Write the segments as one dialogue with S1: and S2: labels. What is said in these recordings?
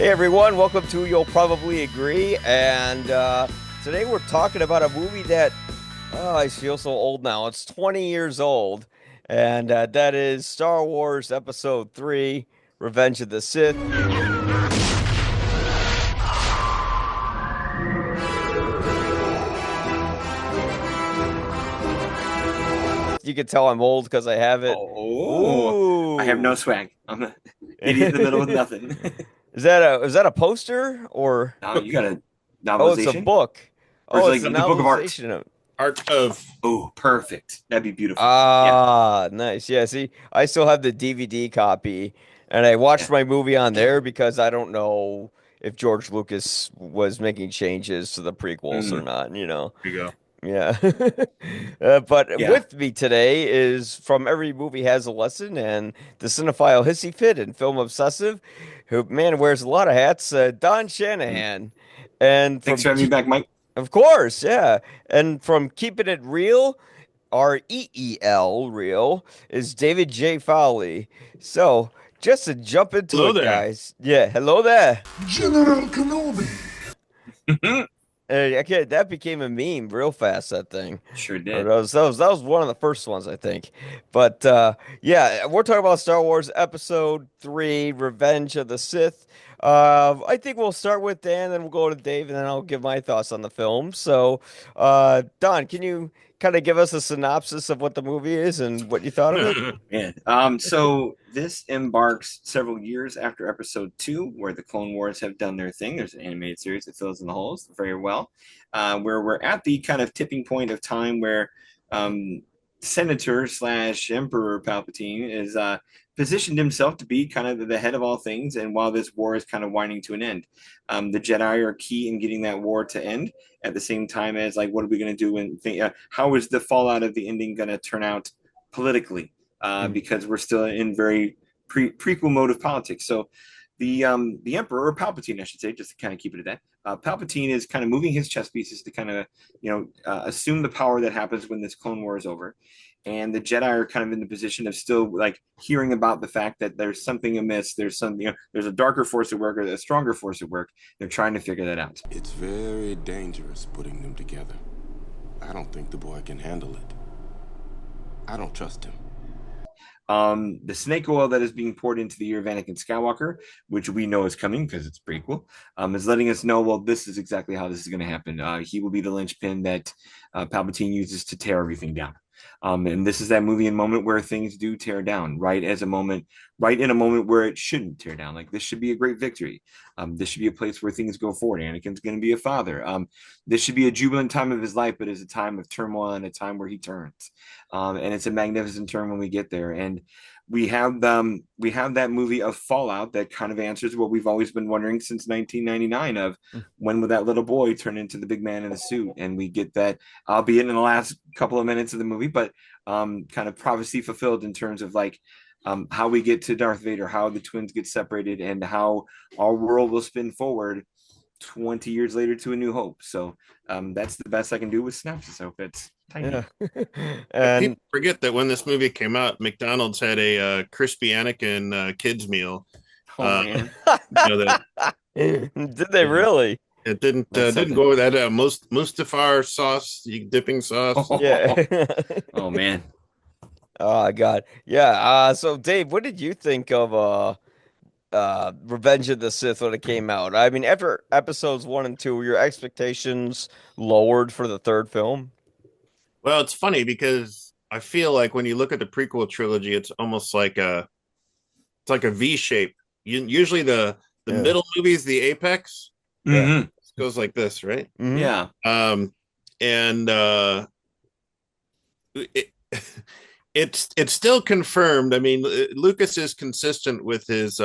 S1: Hey everyone, welcome to You'll Probably Agree. And today we're talking about a movie that, oh, I feel so old now. It's 20 years old. And that is Star Wars Episode 3, Revenge of the Sith. You can tell I'm old because I have it.
S2: Oh, I have no
S1: Ooh.
S2: swag. I'm an idiot in the middle of nothing.
S1: Is that a poster or
S2: Now you got a
S1: oh, it's a
S2: novelization,
S1: book.
S2: or
S1: Oh,
S2: is
S1: it's
S2: it
S1: a
S2: like the book of art?
S1: novelization of
S3: Art of
S2: Oh, perfect. That'd be beautiful. Yeah,
S1: Ah, nice. Yeah, see, I still have the DVD copy and I watched
S2: yeah.
S1: my movie on there because I don't know if George Lucas was making changes to the prequels or
S2: Mm,
S1: not.
S3: there you go.
S1: Yeah. But
S2: yeah.
S1: with me today is From Every Movie Has a Lesson and the cinephile Hissy Fit and film obsessive who, man, wears a lot of hats, Don
S2: Mm.
S1: Shanahan. And
S2: Thanks
S1: from,
S2: for having me back, Mike.
S1: of course, yeah. And from Keeping It Real. REEL real is David J. Fowley. So just to jump into
S3: Hello
S1: it,
S3: there.
S1: guys. Yeah, hello there.
S4: General Kenobi.
S1: Okay, that became a meme real fast, that thing.
S2: Sure
S1: Or
S2: did.
S1: that was one of the first ones, I think. But yeah, we're talking about Star Wars Episode 3, Revenge of the Sith. I think we'll start with Dan, then we'll go to Dave, and then I'll give my thoughts on the film. So, Don, can you kind of give us a synopsis of what the movie is and what you thought of it?
S2: Man. So this embarks several years after Episode 2, where the Clone Wars have done their thing. There's an animated series that fills in the holes very well, where we're at the kind of tipping point of time where um, Senator slash Emperor Palpatine is positioned himself to be kind of the head of all things. And while this war is kind of winding to an end, the Jedi are key in getting that war to end. At the same time as like, what are we going to do? And how is the fallout of the ending going to turn out politically? Because we're still in very prequel mode of politics. So the Emperor or Palpatine, I should say, just to kind of keep it at that. Palpatine is kind of moving his chess pieces to kind of assume the power that happens when this Clone War is over, and the Jedi are kind of in the position of still like hearing about the fact that there's something amiss. There's some there's a darker force at work or a stronger force at work. They're trying to figure that out.
S4: It's very dangerous putting them together. I don't think the boy can handle it. I don't trust him.
S2: The snake oil that is being poured into the ear of Anakin Skywalker, which we know is coming because it's prequel, is letting us know, well, this is exactly how this is going to happen. He will be the linchpin that Palpatine uses to tear everything down. And this is that movie and moment where things do tear down, right in a moment where it shouldn't tear down. Like this should be a great victory. This should be a place where things go forward. Anakin's going to be a father. This should be a jubilant time of his life, but it's a time of turmoil and a time where he turns. And it's a magnificent turn when we get there. And we have that movie of Fallout that kind of answers what we've always been wondering since 1999 of when will that little boy turn into the big man in the suit, and we get that, albeit in the last couple of minutes of the movie, but kind of prophecy fulfilled in terms of like how we get to Darth Vader, how the twins get separated, and how our world will spin forward 20 years later to A New Hope. So that's the best I can do with synopsis. I hope it's tiny.
S1: Yeah.
S3: People
S1: And
S3: forget that when this movie came out, McDonald's had a crispy Anakin kids meal.
S2: Oh man,
S3: That
S1: did they really?
S3: it didn't
S2: that's
S3: didn't
S2: something.
S3: go with that Mustafar sauce, dipping sauce.
S1: Yeah.
S2: Oh man.
S1: Oh God. Yeah. So Dave, what did you think of Revenge of the Sith when it came out? I mean, after episodes 1 and 2, were your expectations lowered for the third film?
S3: Well, it's funny because I feel like when you look at the prequel trilogy, it's like a V shape. Usually the
S1: Yeah.
S3: middle movie is the apex.
S1: Yeah.
S2: Mm-hmm.
S3: It goes like this, right?
S1: Hmm.
S2: Yeah.
S3: And it, it's still confirmed. I mean, Lucas is consistent with his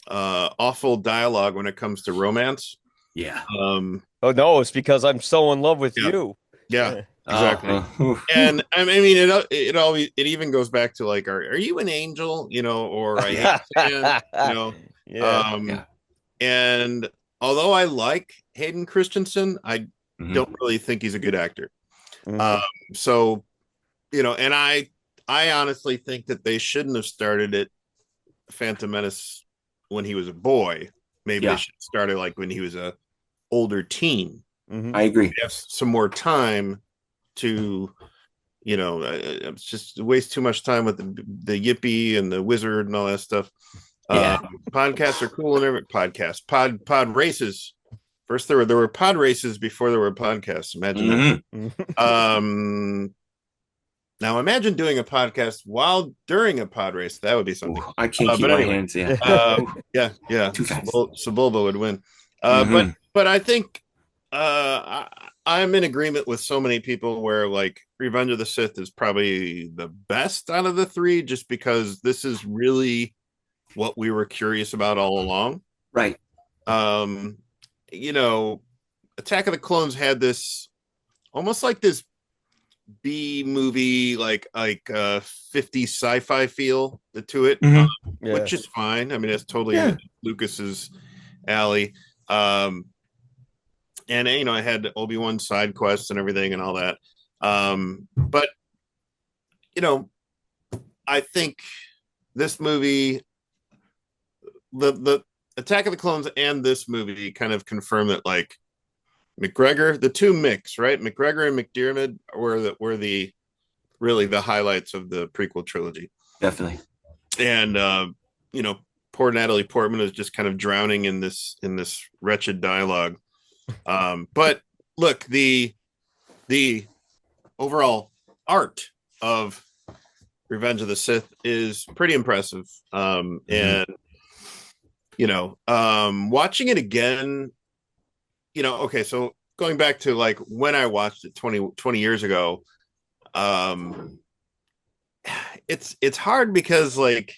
S3: awful dialogue when it comes to romance.
S2: Yeah.
S3: Um,
S1: Oh no, it's because I'm so in love with
S3: yeah,
S1: you.
S3: yeah,
S1: Yeah.
S3: exactly.
S2: Oof.
S3: And I mean, it even goes back to like, are you an angel? Or I hate sand,
S1: Yeah.
S3: Um,
S2: Yeah.
S3: and although I like Hayden Christensen, I
S2: Mhm.
S3: don't really think he's a good actor.
S1: Mhm.
S3: So and I honestly think that they shouldn't have started it Phantom Menace when he was a boy. maybe they
S2: Yeah,
S3: should have started like when he was a older teen.
S1: Hmm.
S2: I agree.
S3: Have some more time to, it's just waste too much time with the Yippee and the wizard and all that stuff.
S2: Yeah.
S3: Podcasts are cool and every podcast pod races. First there were pod races before there were podcasts. Imagine that.
S2: Hmm.
S3: Um, Now imagine doing a podcast while during a pod race. That would be something.
S2: I can't keep
S3: But
S2: my
S3: anyway,
S2: hands. Yeah. Ooh,
S3: yeah.
S2: too fast.
S3: Sebulba would win.
S2: Hmm.
S3: But I think I'm in agreement with so many people where like Revenge of the Sith is probably the best out of the three, just because this is really what we were curious about all along.
S2: Right.
S3: Um, you know, Attack of the Clones had this almost like this B movie, like 50s sci-fi feel to it,
S2: Hmm.
S1: Yeah.
S3: which is fine. I mean, it's totally
S2: Yeah.
S3: in Lucas's alley. Um, and I had Obi-Wan side quests and everything and all that. But you know, I think this movie, the Attack of the Clones and this movie kind of confirm that like McGregor, the two mix, right? McGregor and McDiarmid were the really the highlights of the prequel trilogy.
S2: Definitely.
S3: And you know, poor Natalie Portman is just kind of drowning in this wretched dialogue. But look, the overall art of Revenge of the Sith is pretty impressive. And watching it again, okay, so going back to like when I watched it 20 years ago, um, it's hard because like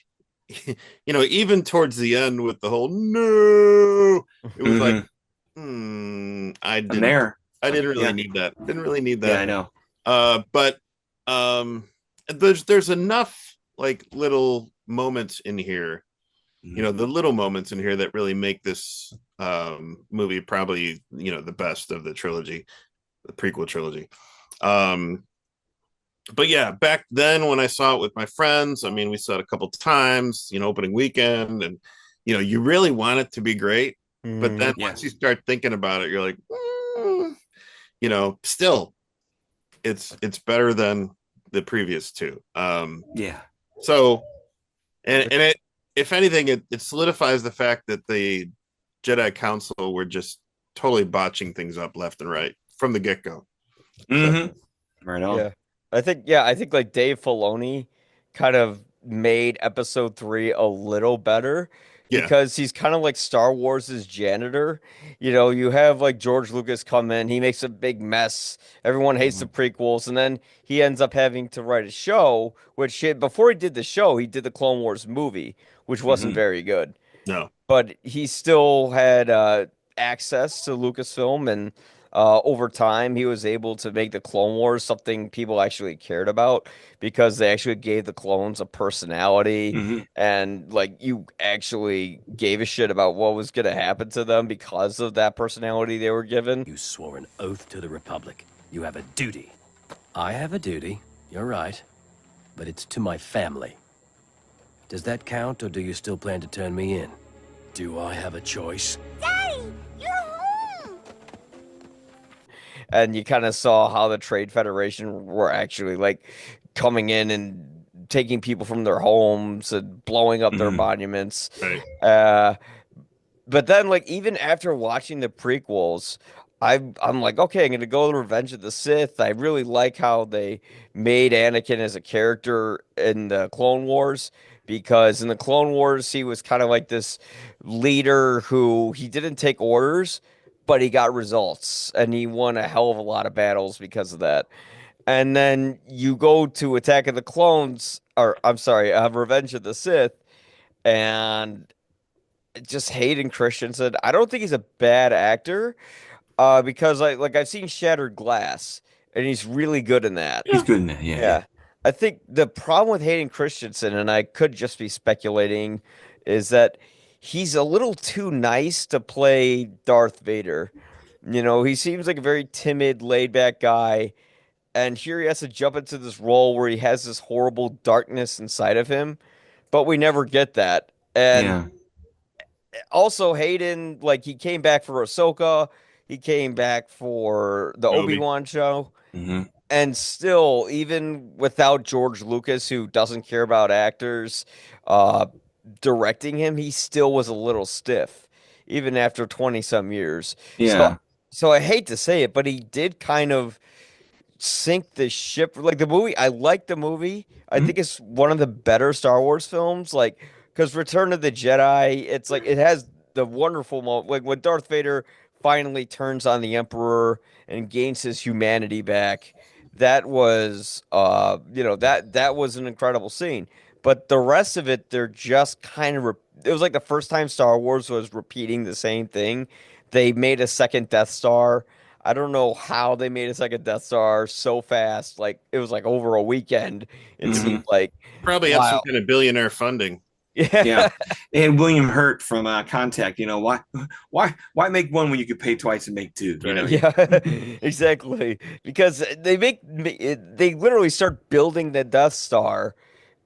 S3: even towards the end with the whole no, it was like
S2: Hmm.
S3: I
S2: I'm
S3: didn't
S2: there.
S3: I didn't really
S2: Yeah.
S3: need that. Didn't really need
S2: Yeah, I
S3: that.
S2: know.
S3: But um there's enough like little moments in here,
S2: Mhm.
S3: the little moments in here that really make this movie probably, the best of the trilogy, the prequel trilogy. Um but yeah, back then when I saw it with my friends, I mean, we saw it a couple of times, opening weekend, and you really want it to be great. But
S1: Hmm.
S3: then once you
S2: Yes.
S3: start thinking about it, you're like, still, it's better than the previous two.
S2: Yeah.
S3: So, and it, if anything, it solidifies the fact that the Jedi Council were just totally botching things up left and right from the get go. So,
S2: Hmm. Right on.
S1: Yeah. I think like Dave Filoni kind of made episode three a little better
S3: yeah.
S1: because he's kind of like Star Wars's janitor. You have like George Lucas come in, he makes a big mess. Everyone hates the
S2: Mhm.
S1: prequels, and then he ends up having to write a show, before he did the show, he did the Clone Wars movie, which wasn't
S2: Mhm.
S1: very good,
S3: No.
S1: but he still had access to Lucasfilm, and over time he was able to make the Clone Wars something people actually cared about because they actually gave the clones a personality,
S2: Mhm.
S1: and like you actually gave a shit about what was going to happen to them because of that personality they were given.
S5: You swore an oath to the Republic. You have a duty. I have a duty, you're right, but it's to my family. Does that count, or do you still plan to turn me in? Do I have a choice?
S6: Daddy, you're home!
S1: And you kind of saw how the Trade Federation were actually like coming in and taking people from their homes and blowing up their
S2: Mhm.
S1: monuments.
S3: Right.
S1: Uh, but then, like, even after watching the prequels, I'm like, okay, I'm gonna go to Revenge of the Sith. I really like how they made Anakin as a character in the Clone Wars, because in the Clone Wars he was kind of like this leader who he didn't take orders, but he got results and he won a hell of a lot of battles because of that. And then you go to Attack of the Clones, or I'm sorry, Revenge of the Sith, and just Hayden Christensen. I don't think he's a bad actor, because like I've seen Shattered Glass, and he's really good in that.
S2: He's good in that. Yeah, yeah.
S1: Yeah. I think the problem with Hayden Christensen, and I could just be speculating, is that he's a little too nice to play Darth Vader. He seems like a very timid, laid back guy, and here he has to jump into this role where he has this horrible darkness inside of him, but we never get that. And
S2: Yeah.
S1: also Hayden, like he came back for Ahsoka, he came back for the
S3: Movie.
S1: Obi-Wan show,
S2: Hmm.
S1: and still, even without George Lucas, who doesn't care about actors, uh, directing him, he still was a little stiff, even after 20 some years. So,
S2: Yeah.
S1: so I hate to say it, but he did kind of sink the ship. Like the movie, I like the movie. I
S2: Mhm.
S1: think it's one of the better Star Wars films. Like, because Return of the Jedi, it's like it has the wonderful moment, like when Darth Vader finally turns on the Emperor and gains his humanity back. That was, that was an incredible scene. But the rest of it, they're just kind of. It was like the first time Star Wars was repeating the same thing. They made a second Death Star. I don't know how they made a second Death Star so fast. Like it was like over a weekend. It seemed
S2: Hmm.
S1: like
S3: Probably had some
S1: wow.
S3: kind of billionaire funding.
S2: Yeah.
S1: Yeah.
S2: And William Hurt from Contact, why make one when you could pay twice and make two?
S3: Right.
S1: Yeah, exactly. Because they literally start building the Death Star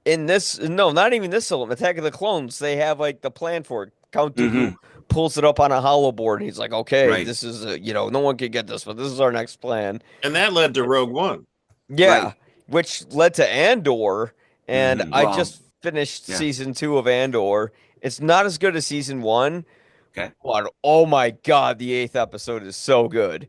S1: in this. No, not even this film. Attack of the Clones. They have like the plan for it. Count Dooku
S2: Hmm.
S1: pulls it up on a hollow board, and he's like, "Okay,
S2: Right.
S1: this is no one can get this, but this is our next plan."
S3: And that led to Rogue One.
S1: Yeah,
S2: Right.
S1: which led to Andor, and
S2: Hmm.
S1: I
S2: Well,
S1: just finished
S2: yeah.
S1: season 2 of Andor. It's not as good as season 1,
S2: Okay.
S1: but oh my God, the eighth episode is so good.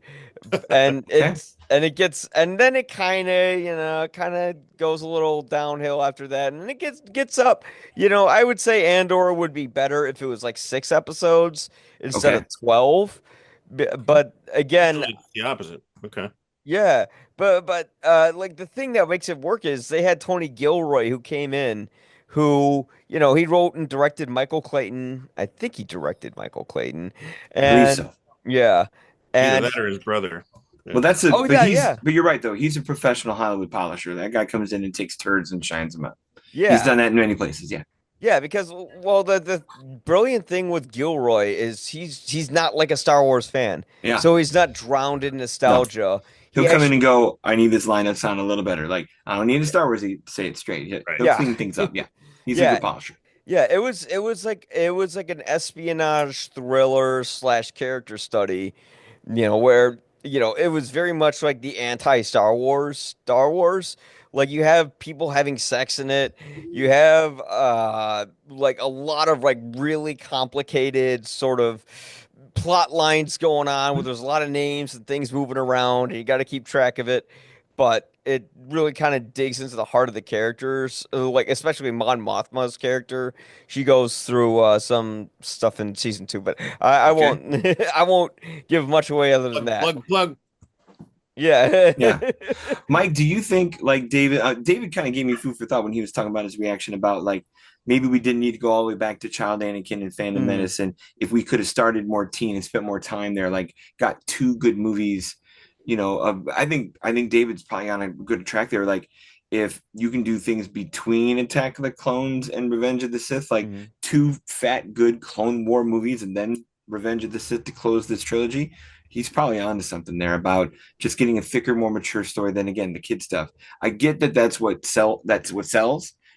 S1: And
S2: Okay.
S1: and then it kind of goes a little downhill after that, and then it gets up. I would say Andor would be better if it was like 6 episodes instead of
S2: Okay.
S1: 12. But again,
S3: Usually it's the opposite. Okay.
S1: yeah, like the thing that makes it work is they had Tony Gilroy who came in, who he wrote and directed Michael Clayton. I think he directed Michael Clayton,
S2: I believe
S1: and
S2: so.
S1: yeah,
S3: Either
S1: and
S3: that or his brother. Yeah.
S2: Well,
S1: oh yeah, yeah,
S2: but you're right though. He's a professional Hollywood polisher. That guy comes in and takes turds and shines them up. He's
S1: yeah,
S2: done that in many places. Yeah.
S1: yeah. Because well, the brilliant thing with Gilroy is he's not like a Star Wars fan,
S2: Yeah.
S1: so he's not drowned in
S2: No.
S1: nostalgia.
S2: He'll
S1: He
S2: come in and
S1: actually,
S2: go, I need this line to sound a little better. Like, I don't need a Star Wars to say it straight.
S3: Right.
S2: He'll
S1: yeah,
S2: clean things up. Yeah. He's a
S1: yeah.
S2: good polisher.
S1: Yeah, it was like an espionage thriller slash character study, where it was very much like the anti-Star Wars Star Wars. Like you have people having sex in it. You have like a lot of like really complicated sort of plot lines going on where there's a lot of names and things moving around and you got to keep track of it. But it really kind of digs into the heart of the characters, like especially Mon Mothma's character. She goes through some stuff in season 2, but I
S2: Okay.
S1: won't I won't give much away other than
S3: Plug,
S1: that.
S3: plug, plug.
S1: Yeah.
S2: Yeah. Mike, do you think like David kind of gave me food for thought when he was talking about his reaction about like maybe we didn't need to go all the way back to Child Anakin and Phantom
S1: Mm,
S2: Menace, and if we could have started more teen and spent more time there, like got two good movies, I think David's probably on a good track there. Like if you can do things between Attack of the Clones and Revenge of the Sith, like
S1: mhm.
S2: two fat good Clone War movies and then Revenge of the Sith to close this trilogy, he's probably onto something there about just getting a thicker, more mature story than again the kid stuff. I get that that's what sells.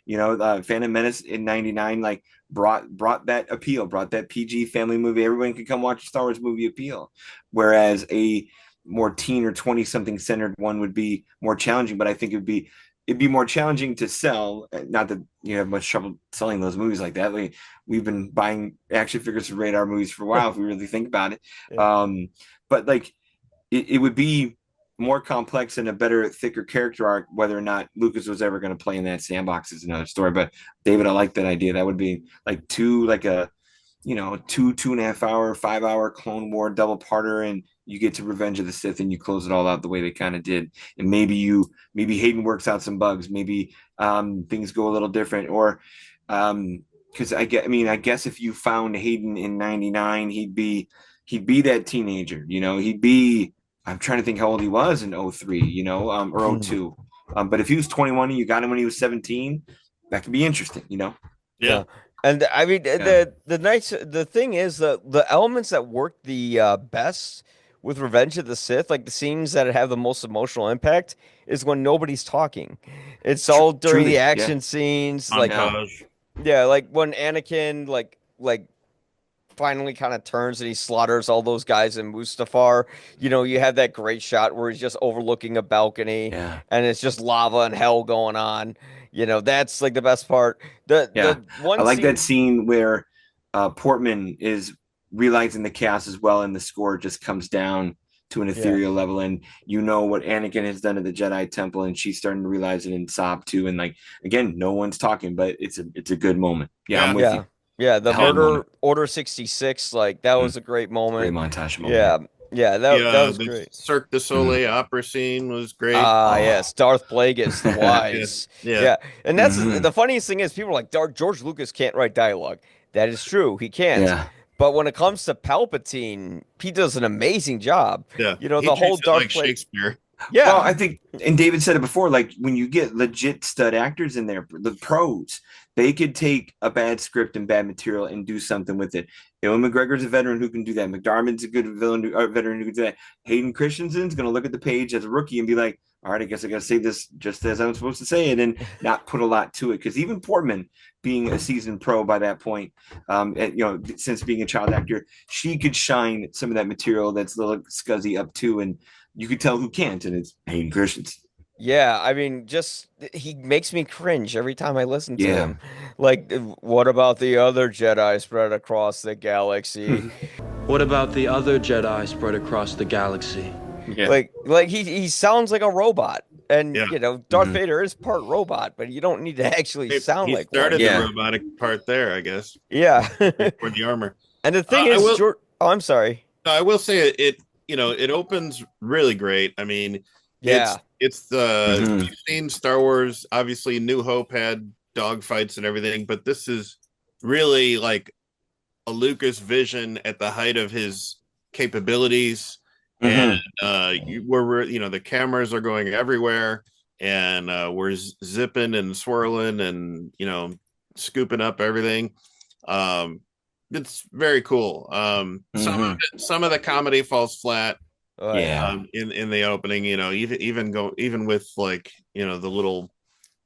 S2: Phantom Menace in '99 like brought that appeal, brought that PG family movie. Everyone could come watch a Star Wars movie appeal. Whereas a more teen or 20 something centered one would be more challenging, but I think it'd be more challenging to sell. Not that you have much trouble selling those movies like that. We've been buying action figures for radar movies for a while if we really think about it.
S1: Yeah.
S2: But like it would be more complex and a better, thicker character arc. Whether or not Lucas was ever going to play in that sandbox is another story. But David, I like that idea. That would be like two and a half hour, 5 hour Clone War double parter, and you get to Revenge of the Sith and you close it all out the way they kind of did. And maybe Hayden works out some bugs, maybe things go a little different, or because I guess if you found Hayden in '99, he'd be that teenager, he'd be. I'm trying to think how old he was in '03, or
S1: Mm.
S2: '02. But if he was 21 and you got him when he was 17, that could be interesting.
S3: Yeah.
S1: Yeah. And I mean
S2: Yeah.
S1: the thing is the elements that work the best with Revenge of the Sith, like the scenes that have the most emotional impact, is when nobody's talking. It's all during the
S2: Truly, yeah.
S1: action scenes, like
S2: Yeah.
S3: Montage.
S1: yeah, like when Anakin like finally kind of turns and he slaughters all those guys in Mustafar, you have that great shot where he's just overlooking a balcony
S2: Yeah.
S1: and it's just lava and hell going on. That's like the best part. The
S2: Yeah.
S1: the
S2: I
S1: one
S2: like that
S1: scene,
S2: scene where Portman is realizing the chaos as well, and the score just comes down to an
S1: yeah.
S2: ethereal level, and what Anakin has done to the Jedi Temple, and she's starting to realize it in Sob too. And like again, no one's talking, but it's a good moment. Yeah,
S3: Yeah.
S2: I'm with
S1: Yeah.
S2: you.
S1: Yeah, the
S2: Hell of a
S1: murder
S2: moment.
S1: Order 66, like that was a great
S2: Great
S1: moment.
S2: montage moment.
S1: Yeah. Yeah, that was
S3: The
S1: great.
S3: Cirque du Soleil opera scene was great.
S1: Ah,
S2: Oh.
S1: yes, Darth Plagueis the
S3: Yeah,
S1: Wise.
S3: yeah,
S1: Yeah, and that's
S2: Mhm.
S1: the funniest thing is people are like George Lucas can't write dialogue. That is true, he can't.
S2: Yeah.
S1: But when it comes to Palpatine, he does an amazing job.
S3: yeah. He
S1: The whole
S3: treats it
S1: Darth
S3: like
S1: Plague.
S3: Shakespeare.
S2: Well,
S1: Yeah,
S2: I think, and David said it before, like when you get legit stud actors in there, the pros, they could take a bad script and bad material and do something with it. Ewan McGregor's a veteran who can do that. McDormand's a good veteran who can do that. Hayden Christensen's going to look at the page as a rookie and be like, all right, I guess I got to say this just as I'm supposed to say it and not put a lot to it. Because even Portman, being a seasoned pro by that point, since being a child actor, she could shine some of that material that's a little scuzzy up too. And you could tell who can't, and it's Hayden Christensen.
S1: yeah. I mean, just he makes me cringe every time I listen to
S2: Yeah.
S1: him. Like, what about the other Jedi spread across the galaxy?
S7: What about the other Jedi spread across the galaxy?
S2: Yeah.
S1: Like he sounds like a robot. And
S3: Yeah.
S1: Darth Vader is part robot, but you don't need to actually sound
S3: He
S1: like
S3: started
S1: one.
S2: Yeah.
S3: the robotic part there, I guess,
S1: Yeah.
S3: for the armor.
S1: And the thing
S3: I
S1: is,
S3: will-
S1: oh, I'm sorry.
S3: I will say it opens really great. I mean,
S1: Yeah.
S3: it's the
S2: Mhm.
S3: you've seen Star Wars, obviously New Hope had dogfights and everything, but this is really like a Lucas vision at the height of his capabilities. And we're the cameras are going everywhere, and we're zipping and swirling and scooping up everything. It's very cool. Some of the comedy falls flat
S1: Oh,
S2: Yeah.
S3: in the opening. Even with like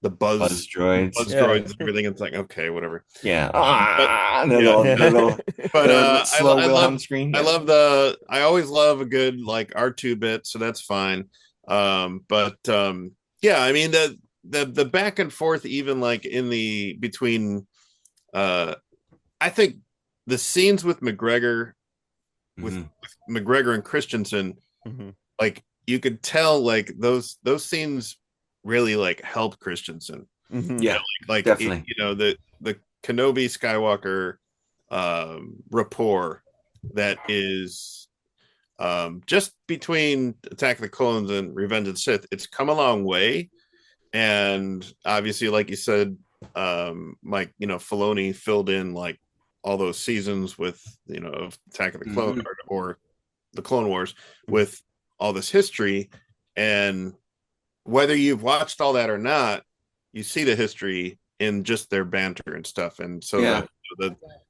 S3: the buzz
S2: Buzz droids.
S3: droids and everything. It's like okay, whatever.
S2: Yeah.
S3: yeah. But
S2: slow
S3: I
S2: Wilhelm
S3: love
S2: screen.
S3: I always love a good like R2 bit, so that's fine. Yeah, I mean the back and forth, even like in the between I think the scenes with McGregor with McGregor and Christensen,
S1: Mhm.
S3: like you could tell like those scenes really like helped Christensen.
S1: Mhm.
S2: Yeah.
S3: Like
S2: Definitely.
S3: The Kenobi Skywalker rapport that is just between Attack of the Clones and Revenge of the Sith. It's come a long way, and obviously, like you said, Mike, Filoni filled in like all those seasons with of Attack of the Clone or the Clone Wars with all this history, and whether you've watched all that or not, you see the history in just their banter and stuff. And so
S2: Yeah.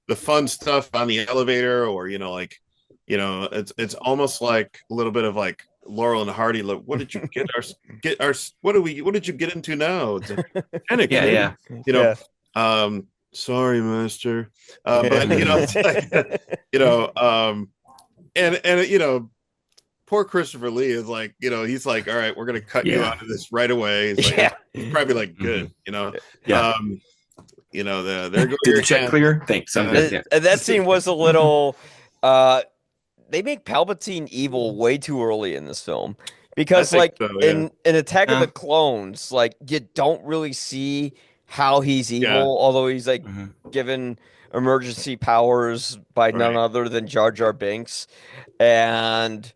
S3: the fun stuff on the elevator, or it's almost like a little bit of like Laurel and Hardy. Look, what did you what did you get into now? It's Anakin.
S2: Yeah.
S3: Sorry, master. But it's like, and poor Christopher Lee is like, he's like, all right, we're gonna cut you out of this right away. He's like, he's probably like, good,
S2: Yeah.
S3: There goes
S2: Did
S3: your
S2: the check
S3: chance.
S2: clear? Thanks. I'm good. Yeah.
S1: And that scene was a little they make Palpatine evil way too early in this film. Because
S3: I think
S1: like
S3: so, yeah.
S1: in Attack of the Clones, like you don't really see how he's evil, although he's like given emergency powers by none other than Jar Jar Binks. And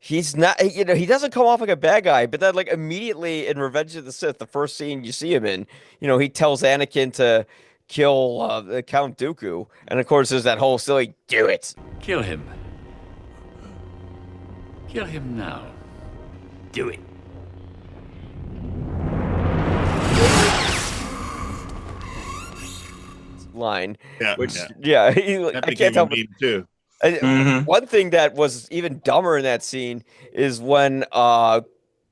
S1: he's not, he doesn't come off like a bad guy, but then like immediately in Revenge of the Sith, the first scene you see him in, he tells Anakin to kill Count Dooku. And of course, there's that whole silly, do it.
S8: Kill him. Kill him now. Do it.
S1: Line.
S3: Yeah.
S1: Which,
S3: That
S1: I
S3: became
S1: can't
S3: a
S1: tell.
S3: meme too.
S1: One thing that was even dumber in that scene is when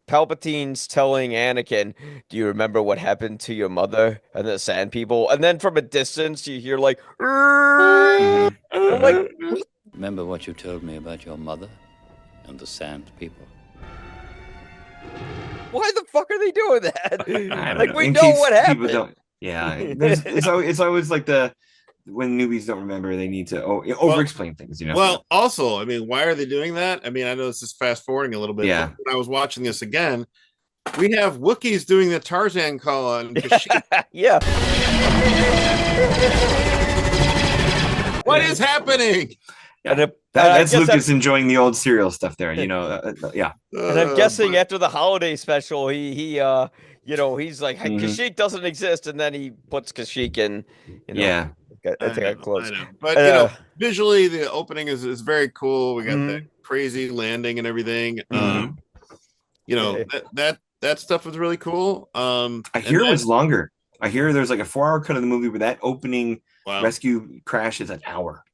S1: Palpatine's telling Anakin, "Do you remember what happened to your mother and the Sand People?" And then from a distance, you hear like,
S2: Mhm.
S1: I'm like,
S8: Remember what you told me about your mother and the Sand People?
S1: why the fuck are they doing that?
S2: I don't
S1: Like,
S2: know.
S1: we
S2: In
S1: know
S2: case
S1: what
S2: people
S1: happened.
S2: don't. Yeah, it's always like when newbies don't remember, they need to over explain things.
S3: Well, also, I mean, why are they doing that? I mean, I know this is fast forwarding a little bit.
S2: Yeah.
S3: But when I was watching this again, we have Wookiees doing the Tarzan call on Kashyyyk.
S1: Yeah.
S3: What is happening?
S2: Yeah.
S1: And
S2: That's
S1: guess
S2: Lucas enjoying the old serial stuff there. Yeah.
S1: And I'm guessing
S3: But-
S1: after the holiday special, he's like,
S2: Mhm.
S1: Kashyyyk doesn't exist, and then he puts Kashyyyk in.
S2: Yeah.
S1: I think I close.
S3: I know. But visually the opening is very cool. We got that crazy landing and everything.
S2: Mhm.
S3: That stuff was really cool.
S2: I hear it was longer. I hear there's like a 4-hour cut of the movie where that opening rescue crash is an hour.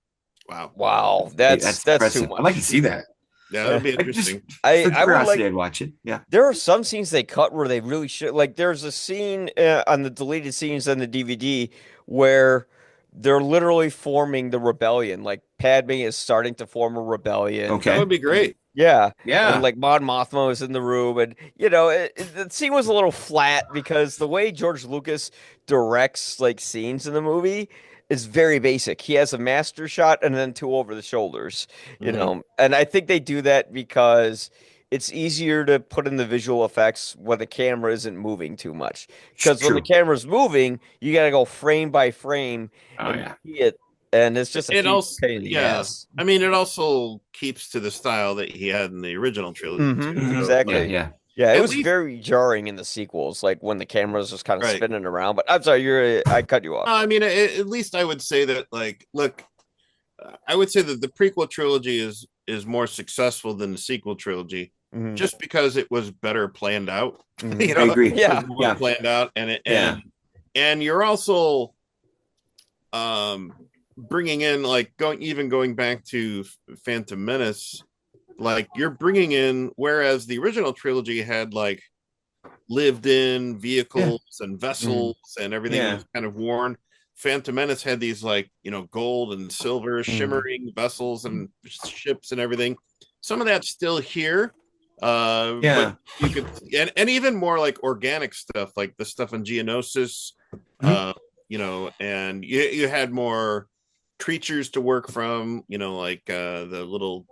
S1: Wow, that's too
S2: impressive.
S1: much.
S2: I'd like to see that.
S3: Yeah, that'd be interesting.
S2: For
S1: I would
S2: curiosity, I'd watch it. Yeah.
S1: There are some scenes they cut where they really should. Like, there's a scene on the deleted scenes on the DVD where they're literally forming the rebellion. Like, Padme is starting to form a rebellion.
S2: Okay.
S3: That would be great.
S1: Yeah.
S2: Yeah.
S1: And like Mon Mothma was in the room, and the scene was a little flat because the way George Lucas directs like scenes in the movie is very basic. He has a master shot and then two over the shoulders, and I think they do that because it's easier to put in the visual effects when the camera isn't moving too much. Because when the camera's moving, you got to go frame by frame and see it. And it's just a huge pain in the ass.
S3: I mean, it also keeps to the style that he had in the original trilogy. Too. So,
S1: Exactly.
S2: Yeah.
S1: Yeah, it was very jarring in the sequels, like when the camera's just kind of spinning around. But I'm sorry, I cut you off.
S3: I mean, at least I would say that, like, look, I would say that the prequel trilogy is more successful than the sequel trilogy, just because it was better planned out.
S2: I agree.
S3: It was more planned out, and you're also bringing in going back to Phantom Menace, like you're bringing in, whereas the original trilogy had like lived in vehicles and vessels and everything was kind of worn. Phantom Menace had these like gold and silver shimmering vessels and ships and everything. Some of that's still here, but you could and even more like organic stuff, like the stuff in Geonosis, and you had more creatures to work from, like the little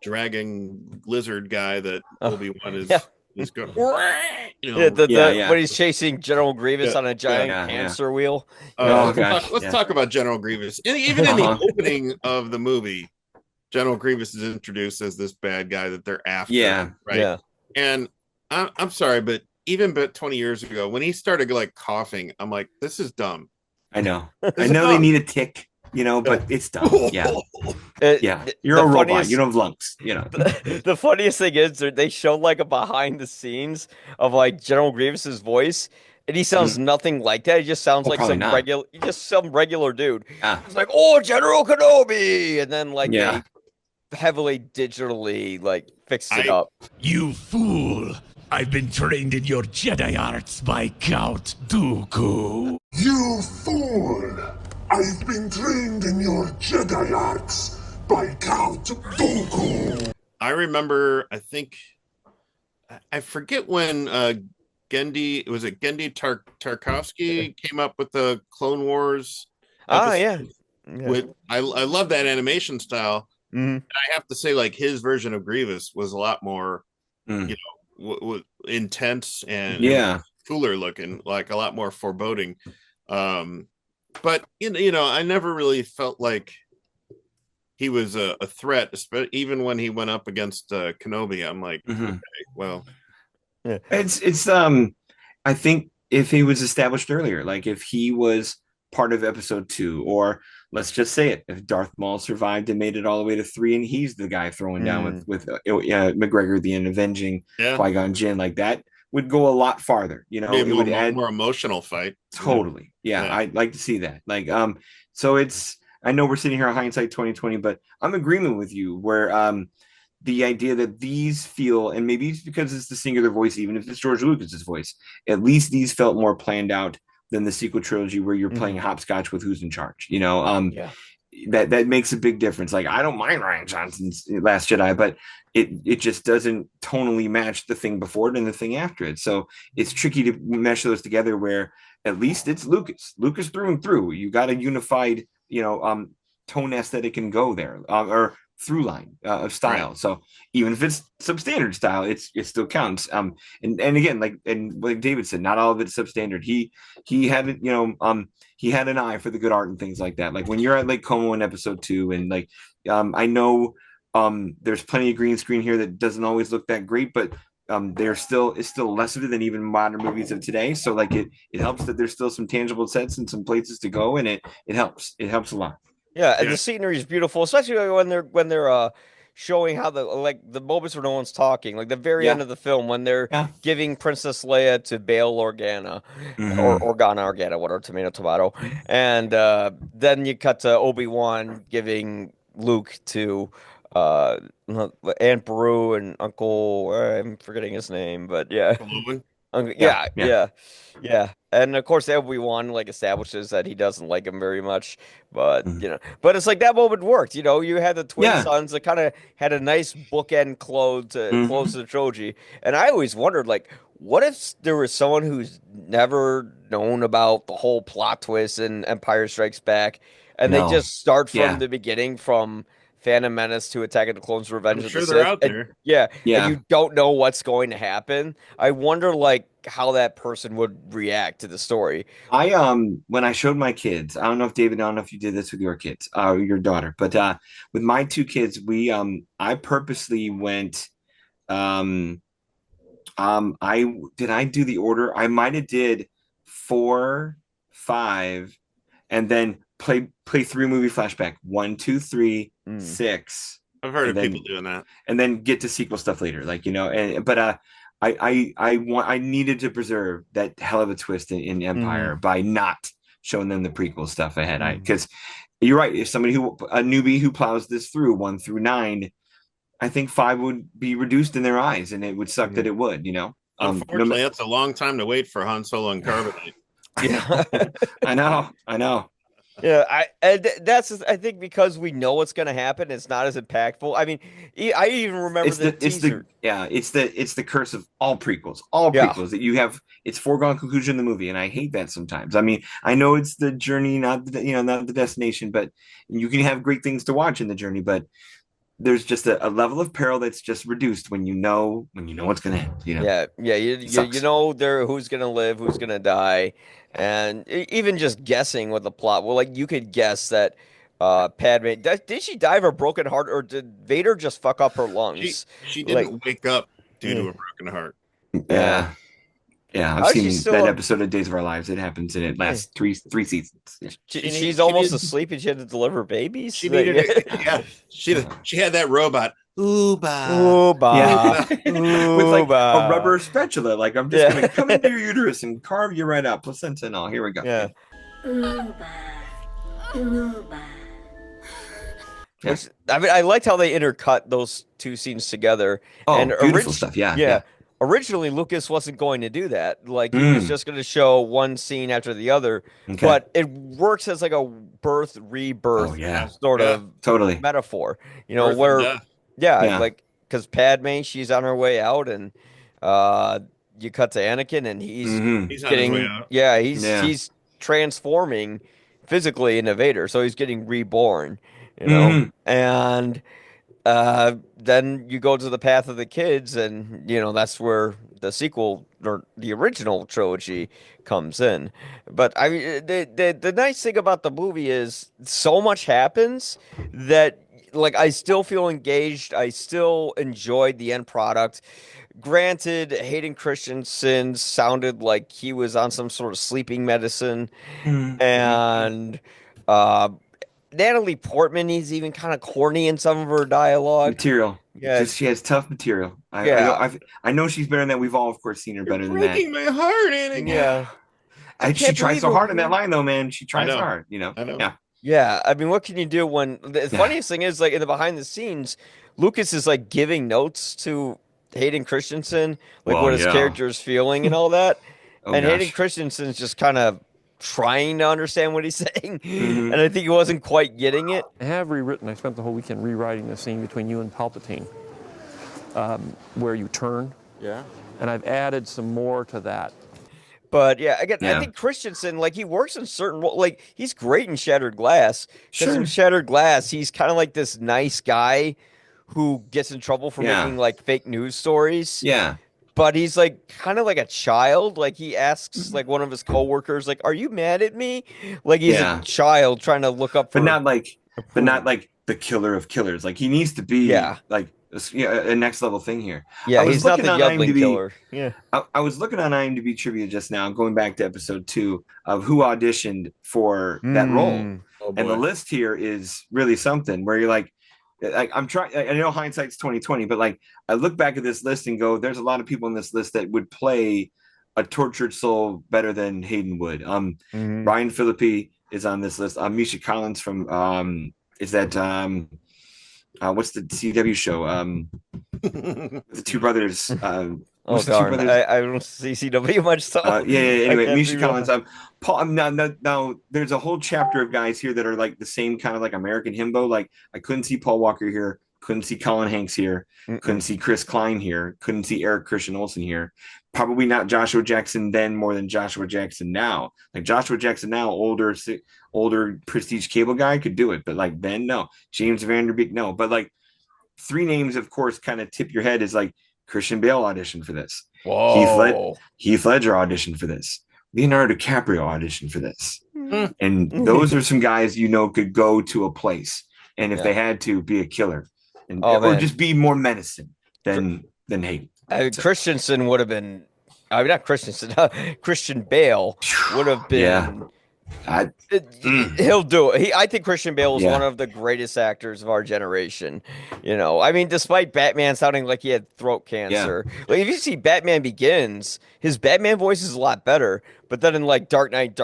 S3: dragon lizard guy that Obi-Wan is going.
S1: When he's chasing General Grievous on a giant hamster wheel.
S3: Let's talk about General Grievous. And even in the opening of the movie, General Grievous is introduced as this bad guy that they're after.
S2: Yeah.
S3: Right. Yeah. And I'm sorry, but even 20 years ago, when he started like coughing, I'm like, this is dumb.
S2: I know. I know they need a tick. But it's dumb. Yeah. You're a robot. You don't have lungs.
S1: The funniest thing is they showed like a behind the scenes of like General Grievous's voice, and he sounds nothing like that. He just sounds like some regular dude. It's like, "Oh, General Kenobi," and then like they heavily digitally like fixed it up.
S9: You fool! I've been trained in your Jedi arts by Count Dooku.
S10: You fool! I've been trained in your Jedi arts by Count Dooku.
S3: I remember, I forget when Genndy Tartakovsky came up with the Clone Wars. I love that animation style. And I have to say, like, his version of Grievous was a lot more, intense and cooler looking, like a lot more foreboding. But I never really felt like he was a threat, even when he went up against Kenobi. I'm like, okay, well,
S2: it's I think if he was established earlier, like if he was part of episode 2, or let's just say it, if Darth Maul survived and made it all the way to 3, and he's the guy throwing down with McGregor and avenging Qui-Gon Jinn, like that would go a lot farther. It would add
S3: more emotional fight.
S2: Totally. Yeah. I'd like to see that. Like, so I know we're sitting here on hindsight 2020, but I'm in agreement with you where the idea that these feel, and maybe it's because it's the singular voice, even if it's George Lucas's voice, at least these felt more planned out than the sequel trilogy where you're playing hopscotch with who's in charge.
S1: Yeah.
S2: That makes a big difference. Like, I don't mind Ryan Johnson's Last Jedi, but it just doesn't tonally match the thing before it and the thing after it. So it's tricky to mesh those together where at least it's Lucas through and through. You got a unified, tone, aesthetic, and go there, or through line of style.
S3: Right.
S2: So even if it's substandard style, it still counts. And again, like David said, not all of it's substandard. He had it, he had an eye for the good art and things like that. Like when you're at Lake Como in episode 2, and like I know there's plenty of green screen here that doesn't always look that great, but it's still less of it than even modern movies of today. So like it helps that there's still some tangible sets and some places to go, and it helps a lot.
S1: Yeah, and the scenery is beautiful, especially when they're showing how the moments where no one's talking, like the very end of the film when they're giving Princess Leia to Bail Organa, or Organa, whatever, tomato, and then you cut to Obi-Wan giving Luke to Aunt Beru and Uncle, I'm forgetting his name, but yeah. Yeah. And of course, Obi-Wan like establishes that he doesn't like him very much, but but it's like that moment worked. You had the twin sons that kind of had a nice bookend close to the trilogy, and I always wondered, like, what if there was someone who's never known about the whole plot twist in Empire Strikes Back, and they just start from the beginning, from Phantom Menace to Attack of the Clones, Revenge of the Sith.
S3: They're out there.
S1: And you don't know what's going to happen. I wonder, like, how that person would react to the story.
S2: When I showed my kids, I don't know if you did this with your kids, your daughter, but with my 2 kids, I purposely went. I do the order? I might have did 4, 5, and then play 3 movie flashback, 1, 2, 3, 6.
S3: I've heard of people doing that,
S2: and then get to sequel stuff later, but I needed to preserve that hell of a twist in Empire by not showing them the prequel stuff ahead. Because you're right, if a newbie who plows this through 1 through 9, I think 5 would be reduced in their eyes, and it would suck that it would.
S3: Unfortunately, that's a long time to wait for Han Solo and Carbonite.
S2: Yeah, I know.
S1: Yeah, that's I think because we know what's going to happen, it's not as impactful. I mean, I even remember the teaser.
S2: It's the curse of all prequels. Prequels that you have, it's foregone conclusion in the movie, and I hate that sometimes. I mean, I know it's the journey, not the destination, but you can have great things to watch in the journey, but there's just a level of peril that's just reduced when you know what's going to happen. You
S1: know who's going to live, who's going to die. And even just guessing what the plot, well, like you could guess that Padme, did she die of a broken heart, or did Vader just fuck up her lungs?
S3: She didn't wake up due to a broken heart.
S2: Yeah, I've seen that episode of Days of Our Lives. It happens in it last three seasons.
S1: She's almost asleep and she had to deliver babies.
S3: She needed she had that robot.
S1: Ooba.
S2: With like a rubber spatula. Like, I'm just going to come into your uterus and carve you right out. Placenta and all. Here we go.
S1: Yeah. Which, I mean, I liked how they intercut those 2 scenes together.
S2: Oh, and beautiful stuff. Yeah.
S1: Originally, Lucas wasn't going to do that. Like, he was just going to show one scene after the other. Okay. But it works as like a birth, rebirth sort of metaphor. Like, because Padme, she's on her way out, and you cut to Anakin, and he's getting, he's transforming physically into Vader, so he's getting reborn, and then you go to the path of the kids, and that's where the sequel or the original trilogy comes in. But I mean, the nice thing about the movie is so much happens that, like, I still feel engaged. I still enjoyed the end product. Granted, Hayden Christensen sounded like he was on some sort of sleeping medicine, and Natalie Portman is even kind of corny in some of her dialogue.
S2: Material. Yeah, she has tough material. I know she's better than that. We've all, of course, seen her better than that.
S3: Breaking my heart, Anakin.
S2: Yeah. She tries so hard in that line, though, man. She tries hard.
S3: I know.
S2: Yeah.
S1: Yeah, I mean, what can you do when the funniest thing is like in the behind the scenes, Lucas is like giving notes to Hayden Christensen, like
S2: Well,
S1: what his
S2: yeah.
S1: character is feeling and all that.
S2: Oh
S1: And Hayden
S2: gosh.
S1: Christensen's just kind of trying to understand what he's saying.
S2: Hmm.
S1: And I think he wasn't quite getting it.
S11: I have rewritten, I spent the whole weekend rewriting the scene between you and Palpatine, where you turn.
S1: Yeah.
S11: And I've added some more to that.
S1: But yeah, again, I
S2: Yeah.
S1: think Christensen, like he works in certain like he's great in Shattered Glass because in
S2: Sure.
S1: Shattered Glass, he's kind of like this nice guy who gets in trouble for
S2: Yeah.
S1: making like fake news stories.
S2: Yeah.
S1: But he's like kind of like a child. Like he asks like one of his coworkers, like, "Are you mad at me?" Like he's a
S2: Yeah.
S1: child trying to look up
S2: But
S1: for
S2: not like, but not
S1: approval.
S2: like the killer of killers. Like he needs to be
S1: Yeah.
S2: like a next level thing here.
S1: Yeah,
S2: I was
S1: he's not
S2: looking
S1: the
S2: on
S1: youngling
S2: IMDb.
S1: killer. Yeah.
S2: I was looking on IMDb trivia just now, going back to episode 2 of who auditioned for that role.
S3: Oh
S2: And the
S3: boy.
S2: list here is really something where you're like, I'm trying. I know hindsight's 2020, but like I look back at this list and go, there's a lot of people in this list that would play a tortured soul better than Hayden would. Ryan Phillippe is on this list. Misha Collins from is that what's the CW show? The two brothers.
S1: Oh
S2: What's the two
S1: darn,
S2: brothers?
S1: I don't see CW much, so
S2: Yeah.
S1: I
S2: Anyway,
S1: can't
S2: Misha
S1: be real.
S2: Collins. Paul. Now, there's a whole chapter of guys here that are like the same kind of like American himbo. Like I couldn't see Paul Walker here. Couldn't see Colin Hanks here. Couldn't
S1: Mm-mm.
S2: see Chris Klein here. Couldn't see Eric Christian Olsen here. Probably not Joshua Jackson then more than Joshua Jackson now. Like Joshua Jackson now, older prestige cable guy could do it, but like then no. James Vanderbeek no. But like three names, of course, kind of tip your head is like Christian Bale auditioned for this.
S1: Whoa.
S2: Heath Ledger auditioned for this. Leonardo DiCaprio auditioned for this.
S3: Hmm.
S2: And those are some guys you know could go to a place and if
S1: Yeah.
S2: they had to be a killer and
S1: Oh,
S2: or
S1: man.
S2: just be more menacing than hate.
S1: Christensen would have been, I mean, not Christensen, Christian Bale would have been.
S2: Yeah.
S1: He'll do it. I think Christian Bale is
S2: Yeah.
S1: one of the greatest actors of our generation. You know, I mean, despite Batman sounding like he had throat cancer, like if you see Batman Begins, his Batman voice is a lot better. But then in like Dark Knight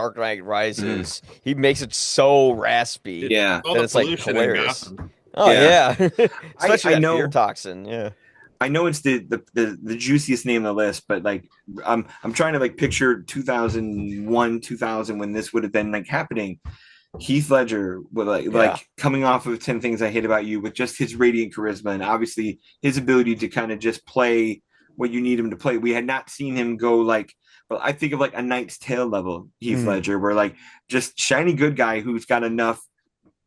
S1: Rises, he makes it so raspy.
S2: Yeah.
S3: All
S1: that
S3: the
S1: it's like
S3: pollution in
S1: hilarious.
S3: Gotham.
S1: Oh
S2: Yeah.
S1: yeah, especially
S2: I
S1: that
S2: know-
S1: fear toxin. Yeah.
S2: I know it's the juiciest name on the list, but like I'm trying to like picture 2001, 2000 when this would have been like happening. Heath Ledger with like coming off of 10 Things I Hate About You with just his radiant charisma and obviously his ability to kind of just play what you need him to play. We had not seen him go like, well, I think of like a Knight's Tale level Heath Ledger, where like just shiny good guy who's got enough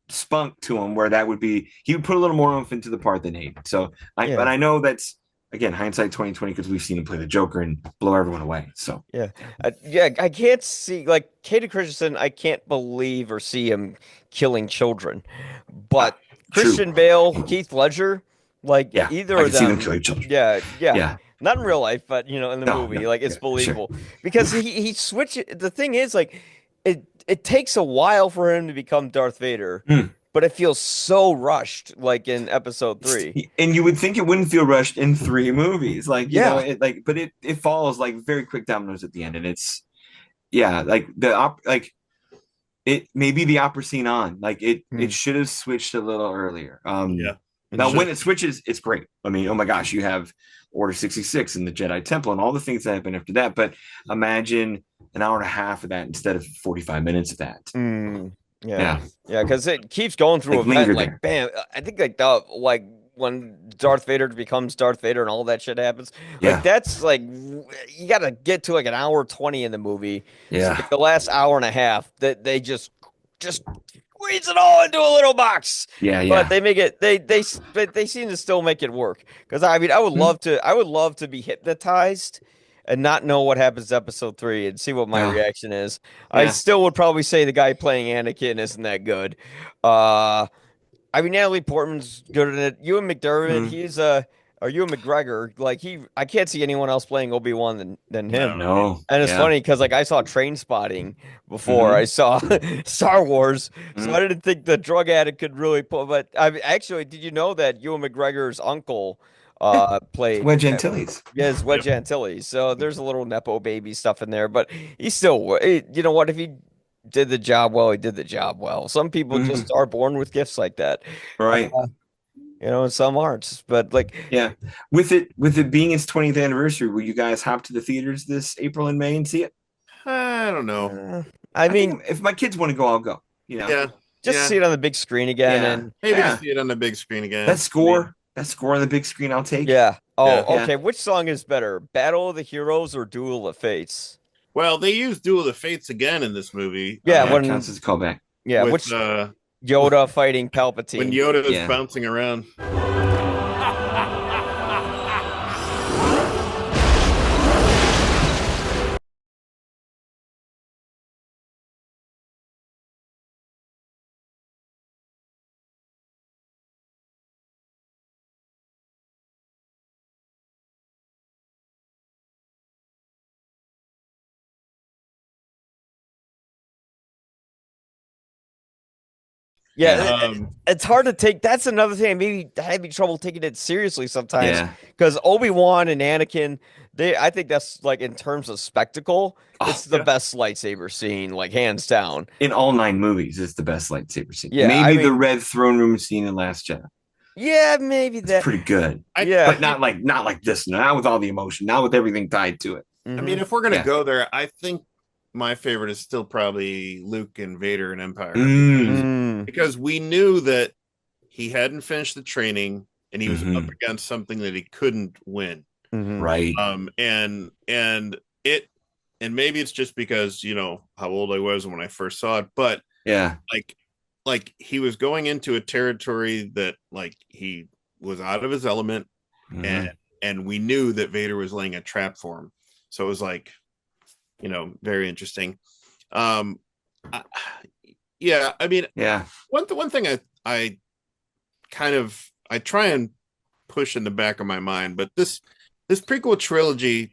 S2: spunk to him where that would be he would put a little more oomph into the part than Hayden. So but I know that's again hindsight 2020 because we've seen him play the Joker and blow everyone away. So
S1: I can't see like Katie Christensen. I can't believe or see him killing children, but
S2: true.
S1: Christian Bale, Keith Ledger, like either
S2: I
S1: of
S2: can see them
S1: them.
S2: killing children.
S1: Yeah. Not in real life, but you know, in the movie, like it's believable because he switched. The thing is, like, it takes a while for him to become Darth Vader, but it feels so rushed, like in Episode 3.
S2: And you would think it wouldn't feel rushed in 3 movies, like you know, but it falls like very quick dominoes at the end, and it's like it maybe the opera scene on like it should have switched a little earlier. Now when it switches, it's great. I mean, oh my gosh, you have Order 66 and the Jedi Temple and all the things that happen after that. But imagine an hour and a half of that instead of 45 minutes of that.
S1: Yeah, because it keeps going through
S2: Like,
S1: event
S2: linger
S1: like bam. I think like when Darth Vader becomes Darth Vader and all that shit happens. Like that's like you got to get to like an hour 20 in the movie.
S2: Yeah.
S1: So, like, the last hour and a half that they just squeeze it all into a little box. But they make it they seem to still make it work. Because I mean I would love to be hypnotized and not know what happens to Episode 3 and see what my reaction is. I still would probably say the guy playing Anakin isn't that good. I mean, Natalie Portman's good in it. Ewan McDermott, he's or Ewan McGregor, like I can't see anyone else playing Obi-Wan than him.
S2: No.
S1: And it's funny because like I saw Train Spotting before I saw Star Wars, so I didn't think the drug addict could really pull. But I mean, actually, did you know that Ewan McGregor's uncle played
S2: Wedge Antilles?
S1: Yes, Wedge Antilles. So there's a little nepo baby stuff in there, but he's still. You know what? If he did the job well, he did the job well. Some people just are born with gifts like that.
S2: Right.
S1: And some aren't. But like,
S2: yeah, with it being its 20th anniversary, will you guys hop to the theaters this April and May and see it?
S3: I don't know.
S1: I mean,
S2: think if my kids want to go, I'll go. You know,
S3: Yeah.
S1: just see it on the big screen again, and
S3: maybe to see it on the big screen again.
S2: that score on the big screen, I'll take.
S1: yeah. Oh,
S3: Yeah.
S1: okay. Which song is better, Battle of the Heroes or Duel of Fates?
S3: Well, they used Duel of the Fates again in this movie.
S1: Yeah,
S2: when counts as a callback.
S1: Yeah,
S3: with,
S1: which Yoda fighting Palpatine.
S3: when Yoda is bouncing around.
S1: Yeah, it's hard to take. That's another thing. Maybe I had trouble taking it seriously sometimes.
S2: Yeah.
S1: Because Obi-Wan and Anakin, I think that's like in terms of spectacle, it's the best lightsaber scene, like hands down.
S2: In all 9 movies, it's the best lightsaber scene.
S1: Yeah,
S2: maybe the red throne room scene in Last Jedi.
S1: Yeah, maybe that's
S2: pretty good.
S1: Yeah,
S2: but not like this. Not with all the emotion. Not with everything tied to it.
S3: I mean, if we're gonna go there, I think my favorite is still probably Luke and Vader in Empire because we knew that he hadn't finished the training and he was up against something that he couldn't win.
S2: Right.
S3: And maybe it's just because how old I was when I first saw it, but like he was going into a territory that like he was out of his element, and we knew that Vader was laying a trap for him. So it was like, very interesting. I mean, one thing I try and push in the back of my mind, but this prequel trilogy,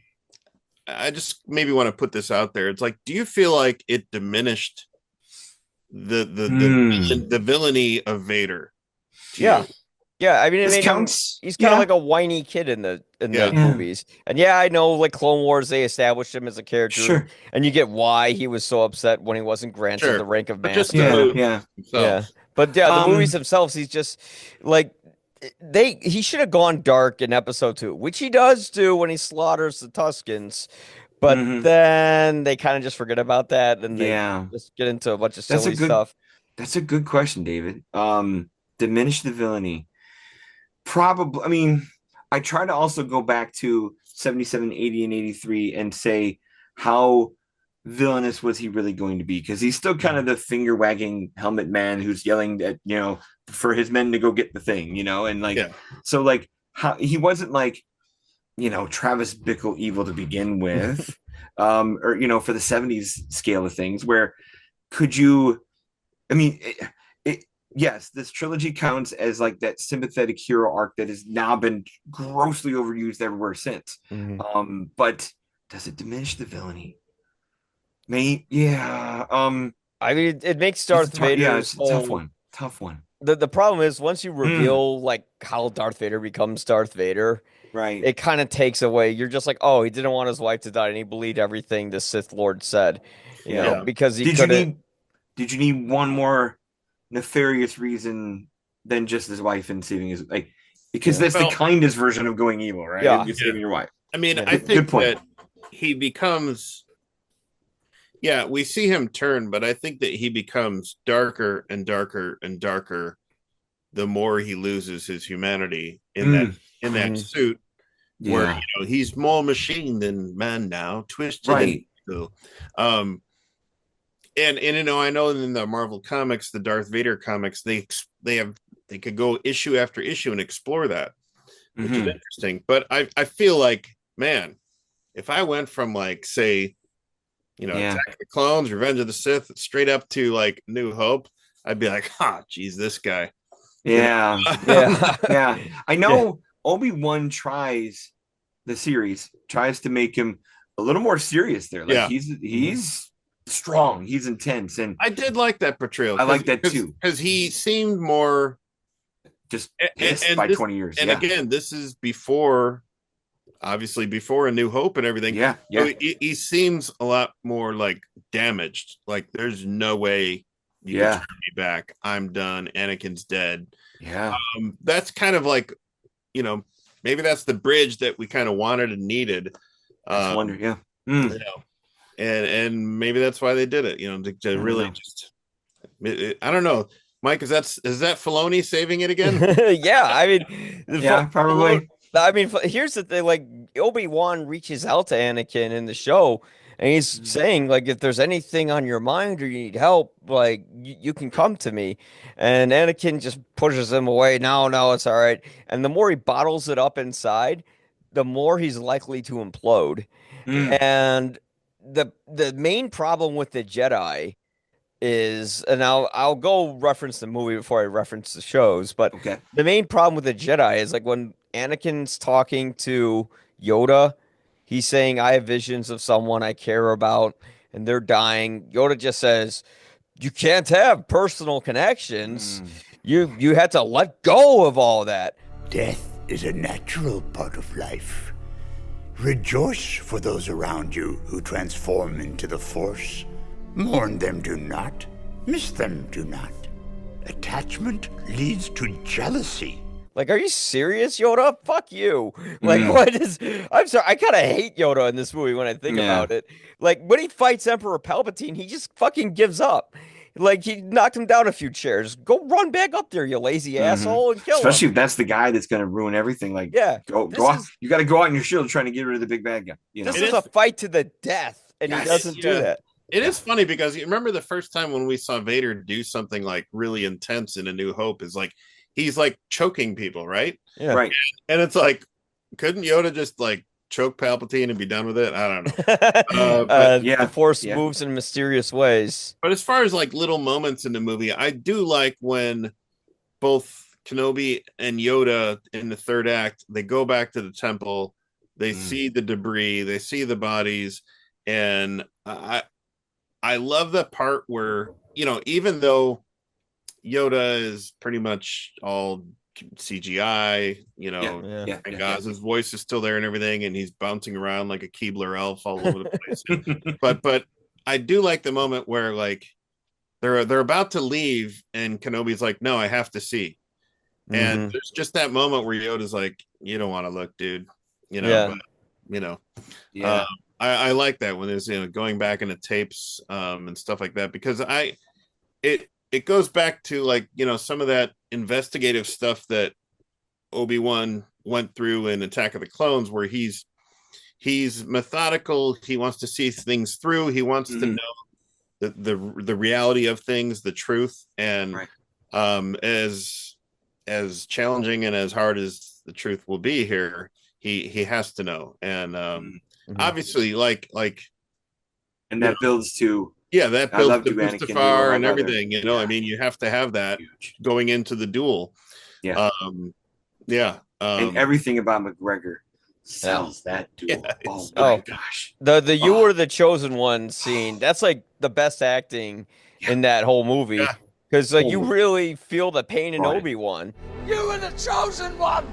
S3: I just maybe want to put this out there. It's like, do you feel like it diminished the villainy of Vader?
S1: Yeah, I mean,
S2: This counts.
S1: He's kind of like a whiny kid in the movies, and I know, like Clone Wars, they established him as a character, and you get why he was so upset when he wasn't granted the rank of master. But the movies themselves, he's just like he should have gone dark in Episode 2, which he does do when he slaughters the Tuskens. But then they kind of just forget about that, and they just get into a bunch of silly stuff.
S2: That's a good question, David. Diminish the villainy. Probably. I mean, I try to also go back to 77, 80, and 83 and say how villainous was he really going to be? Because he's still kind of the finger wagging helmet man who's yelling at for his men to go get the thing, and like so like how he wasn't like Travis Bickle evil to begin with, or for the 70s scale of things. Where could you? I mean. Yes, this trilogy counts as like that sympathetic hero arc that has now been grossly overused everywhere since. But does it diminish the villainy? I
S1: mean, it makes Darth Vader.
S2: Yeah, it's a tough one.
S1: The problem is once you reveal like how Darth Vader becomes Darth Vader,
S2: right?
S1: It kind of takes away. You're just like, oh, he didn't want his wife to die, and he believed everything the Sith Lord said. You know, because he couldn't.
S2: Did you need one more nefarious reason than just his wife and saving his because that's the kindest version of going evil, right? You're saving your wife.
S3: I mean, I think that he becomes we see him turn, but I think that he becomes darker and darker and darker the more he loses his humanity in that suit where he's more machine than man now, twisted
S2: right.
S3: And I know in the Marvel comics, the Darth Vader comics, they could go issue after issue and explore that, which is interesting. But I feel like, man, if I went from like, say, Attack of the Clones, Revenge of the Sith, straight up to like New Hope, I'd be like, geez, this guy.
S2: Yeah. I know Obi-Wan tries to make him a little more serious there. Like he's strong, he's intense, and
S3: I did like that portrayal.
S2: I like that too
S3: because he seemed more
S2: just pissed by 20 years.
S3: And again, this is before obviously before A New Hope and everything.
S2: Yeah,
S3: So he seems a lot more like damaged. Like there's no way you can turn me back. I'm done. Anakin's dead.
S2: Yeah.
S3: That's kind of like, maybe that's the bridge that we kind of wanted and needed.
S2: I wonder, yeah.
S3: You know, and maybe that's why they did it, to really just. I don't know, Mike. Is that Filoni saving it again?
S1: Yeah, I mean,
S2: probably.
S1: I mean, here's the thing: like Obi-Wan reaches out to Anakin in the show, and he's saying, like, if there's anything on your mind or you need help, like, you can come to me. And Anakin just pushes him away. No, it's all right. And the more he bottles it up inside, the more he's likely to implode. And the main problem with the Jedi is, and I'll go reference the movie before I reference the shows, but the main problem with the Jedi is like when Anakin's talking to Yoda, he's saying, I have visions of someone I care about and they're dying. Yoda just says, you can't have personal connections. You had to let go of all that.
S12: Death is a natural part of life. Rejoice for those around you who transform into the Force. Mourn them, do not. Miss them, do not. Attachment leads to jealousy.
S1: Like, are you serious, Yoda? Fuck you. Like, what is... I'm sorry, I kind of hate Yoda in this movie when I think about it. Like, when he fights Emperor Palpatine, he just fucking gives up. Like, he knocked him down a few chairs. Go run back up there, you lazy asshole, and kill
S2: Especially
S1: him.
S2: if that's the guy that's going to ruin everything. Like, go out. You got to go out in your shield trying to get rid of the big bad guy.
S1: This is a fight to the death, and he doesn't do that.
S3: It is funny because you remember the first time when we saw Vader do something like really intense in A New Hope is like he's like choking people, right?
S1: Yeah.
S2: Right.
S3: And it's like, couldn't Yoda just like choke Palpatine and be done with it? I don't know.
S1: The Force moves in mysterious ways.
S3: But as far as like little moments in the movie, I do like when both Kenobi and Yoda in the third act, they go back to the temple, they see the debris, they see the bodies, and I love the part where, even though Yoda is pretty much all CGI, and Gaz's voice is still there and everything, and he's bouncing around like a Keebler elf all over the place. but I do like the moment where like they're about to leave, and Kenobi's like, "No, I have to see." And there's just that moment where Yoda's like, "You don't want to look, dude," I like that when there's going back into tapes and stuff like that, because it goes back to like some of that investigative stuff that Obi-Wan went through in Attack of the Clones, where he's methodical, he wants to see things through, he wants to know the reality of things, the truth, and as challenging and as hard as the truth will be here, he has to know, and obviously like
S2: and that builds to
S3: that builds to Mustafar and everything, I mean, you have to have that going into the duel. And
S2: everything about McGregor sells that duel. My gosh,
S1: the you were the chosen one scene, that's like the best acting in that whole movie, because like you really feel the pain in Obi-Wan.
S13: You were the chosen one.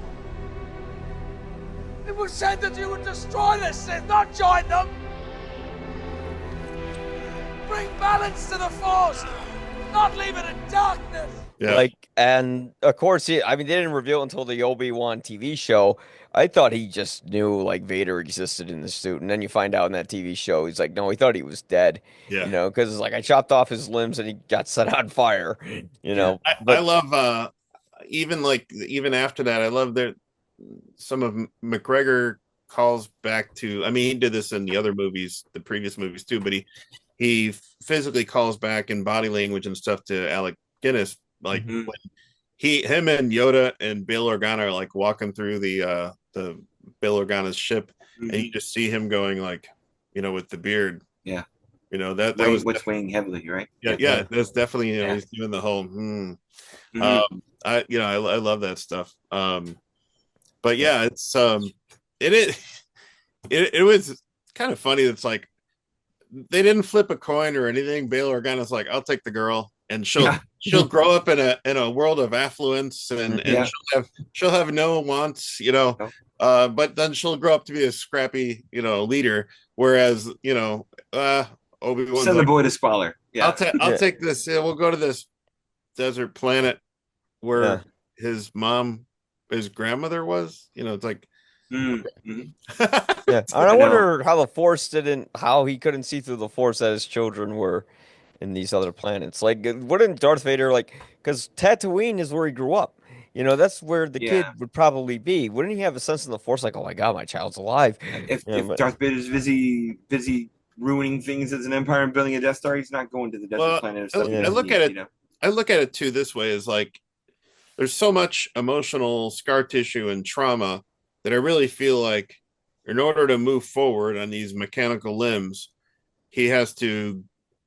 S13: It was said that you would destroy the Sith, not join them. Bring balance to the Force, not leave it in darkness.
S1: Like, and of course, I mean, they didn't reveal it until the Obi-Wan TV show. I thought he just knew like Vader existed in the suit, and then you find out in that TV show, he's like, no, he thought he was dead. Because it's like I chopped off his limbs and he got set on fire.
S3: I love even after that, I love that some of McGregor calls back to. I mean, he did this in the other movies, the previous movies too, but he physically calls back in body language and stuff to Alec Guinness, like when him and Yoda and Bail Organa are like walking through the Bail Organa's ship, and you just see him going like, with the beard. That
S2: was what's weighing heavily, right?
S3: That's definitely he's doing the whole. I love that stuff. But yeah, it's it was kind of funny. It's like they didn't flip a coin or anything. Bail Organa's like, I'll take the girl, and she'll she'll grow up in a world of affluence, and
S2: Yeah.
S3: she'll have no wants, but then she'll grow up to be a scrappy, leader. Whereas, Obi-Wan's
S2: Send the
S3: like,
S2: boy to squalor. Yeah.
S3: I'll take this. Yeah, we'll go to this desert planet where his grandmother was. It's like,
S2: Mm-hmm.
S1: Yeah, and I wonder how he couldn't see through the Force that his children were in these other planets. Like, wouldn't Darth Vader because Tatooine is where he grew up. That's where the kid would probably be. Wouldn't he have a sense in the Force, like, oh my God, my child's alive?
S2: If Darth Vader's busy ruining things as an empire and building a Death Star, he's not going to the desert planet.
S3: I look at it too this way: is like there's so much emotional scar tissue and trauma that I really feel like in order to move forward on these mechanical limbs, he has to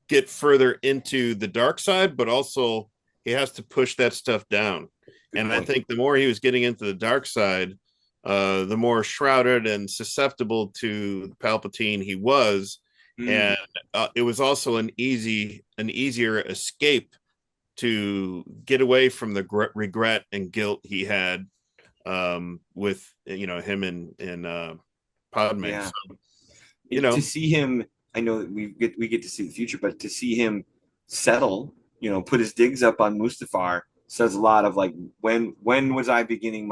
S3: get further into the dark side, but also he has to push that stuff down. And I think the more he was getting into the dark side, the more shrouded and susceptible to Palpatine he was. And it was also an easier escape to get away from the regret and guilt he had with him and Padme.
S2: Yeah.
S3: So,
S2: to see him, I know that we get to see the future, but to see him settle, put his digs up on Mustafar says a lot of like when was I beginning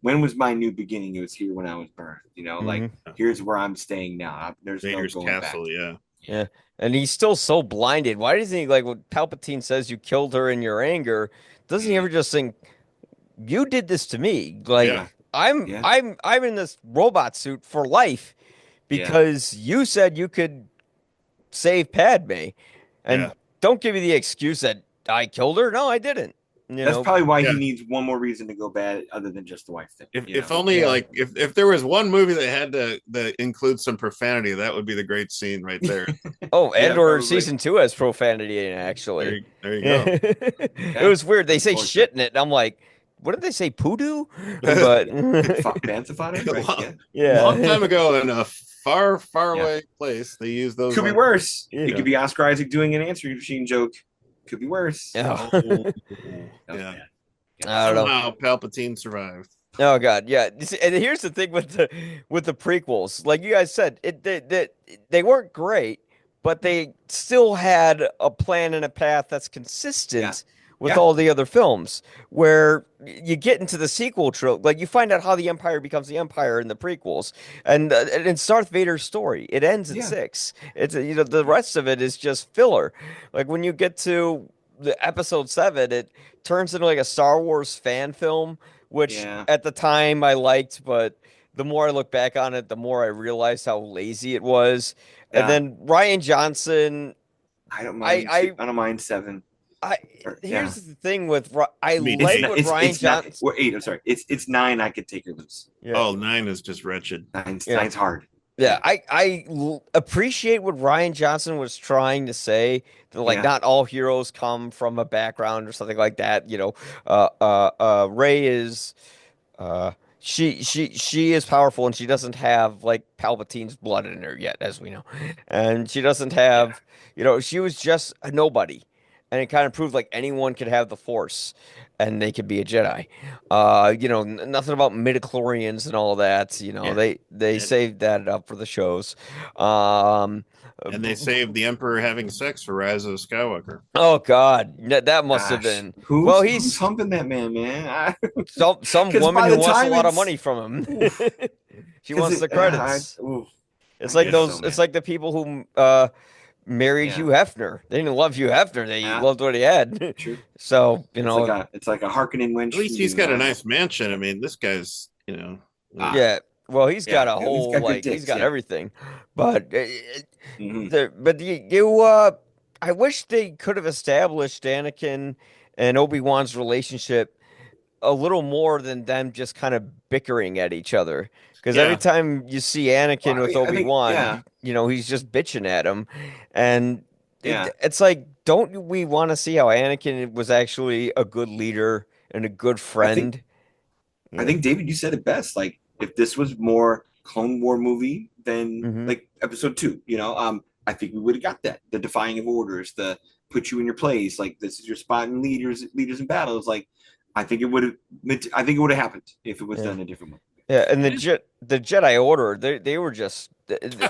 S2: when was my new beginning? It was here when I was birthed. Like here's where I'm staying now. There's
S3: Vader's
S2: no going
S3: castle,
S2: back.
S1: Yeah. And he's still so blinded. Why does he, like, when Palpatine says you killed her in your anger, doesn't he ever just think, you did this to me? Like, I'm in this robot suit for life because you said you could save Padme. And don't give me the excuse that I killed her. No, I didn't.
S2: That's probably why he needs one more reason to go bad other than just the wife thing.
S3: If only like if there was one movie that had to include some profanity, that would be the great scene right there.
S1: Or season 2 has profanity in it, actually.
S3: There you go.
S1: It was weird. They say shit in it, and I'm like, what did they say? Poodoo? But
S3: long time ago in a far away place, they used those.
S2: Could be worse. It could be Oscar Isaac doing an answering machine joke. Could be worse.
S1: Yeah.
S3: I don't know how Palpatine survived.
S1: Oh God, yeah. And here's the thing with the prequels. Like you guys said, they weren't great, but they still had a plan and a path that's consistent with all the other films. Where you get into the sequel trope, like you find out how the Empire becomes the Empire in the prequels, and it's Darth Vader's story. It ends in 6. It's the rest of it is just filler. Like when you get to the episode 7, it turns into like a Star Wars fan film, which at the time I liked, but the more I look back on it, the more I realized how lazy it was. And then Rian Johnson,
S2: I don't mind. I don't mind 7.
S1: Here's the thing with Rian Johnson.
S2: Or 8. I'm sorry. It's 9. I could take or lose.
S3: Oh, 9 is just wretched.
S2: 9's hard.
S1: Yeah, I appreciate what Rian Johnson was trying to say. That not all heroes come from a background or something like that. Rey is, she is powerful and she doesn't have like Palpatine's blood in her yet, as we know, and she doesn't have, she was just a nobody. And it kind of proved like anyone could have the Force, and they could be a Jedi. Nothing about midichlorians and all that. They saved that up for the shows.
S3: And they saved the Emperor having sex for Rise of Skywalker.
S1: Oh God, that must have been.
S2: Who's humping that man?
S1: Some woman who wants a lot of money from him. She wants the credits. It's like those. It's like the people who married Hugh Hefner. They didn't love Hugh Hefner. They loved what he had.
S2: True.
S1: So
S2: it's like a Harkonnen wench.
S3: At least he's got a nice mansion. I mean, this guy's
S1: yeah. Well, he's got a whole he's got everything. But I wish they could have established Anakin and Obi-Wan's relationship a little more than them just kind of bickering at each other. Because every time you see Anakin with Obi-Wan, he's just bitching at him. And it's like, don't we want to see how Anakin was actually a good leader and a good friend?
S2: I think David, you said it best. Like, if this was more Clone War movie than like Episode 2, I think we would have got that. The defying of orders, the put you in your place. Like, this is your spot and leaders in battles. Like, I think it would have happened if it was done a different way.
S1: Yeah, and the Jedi Order, they were just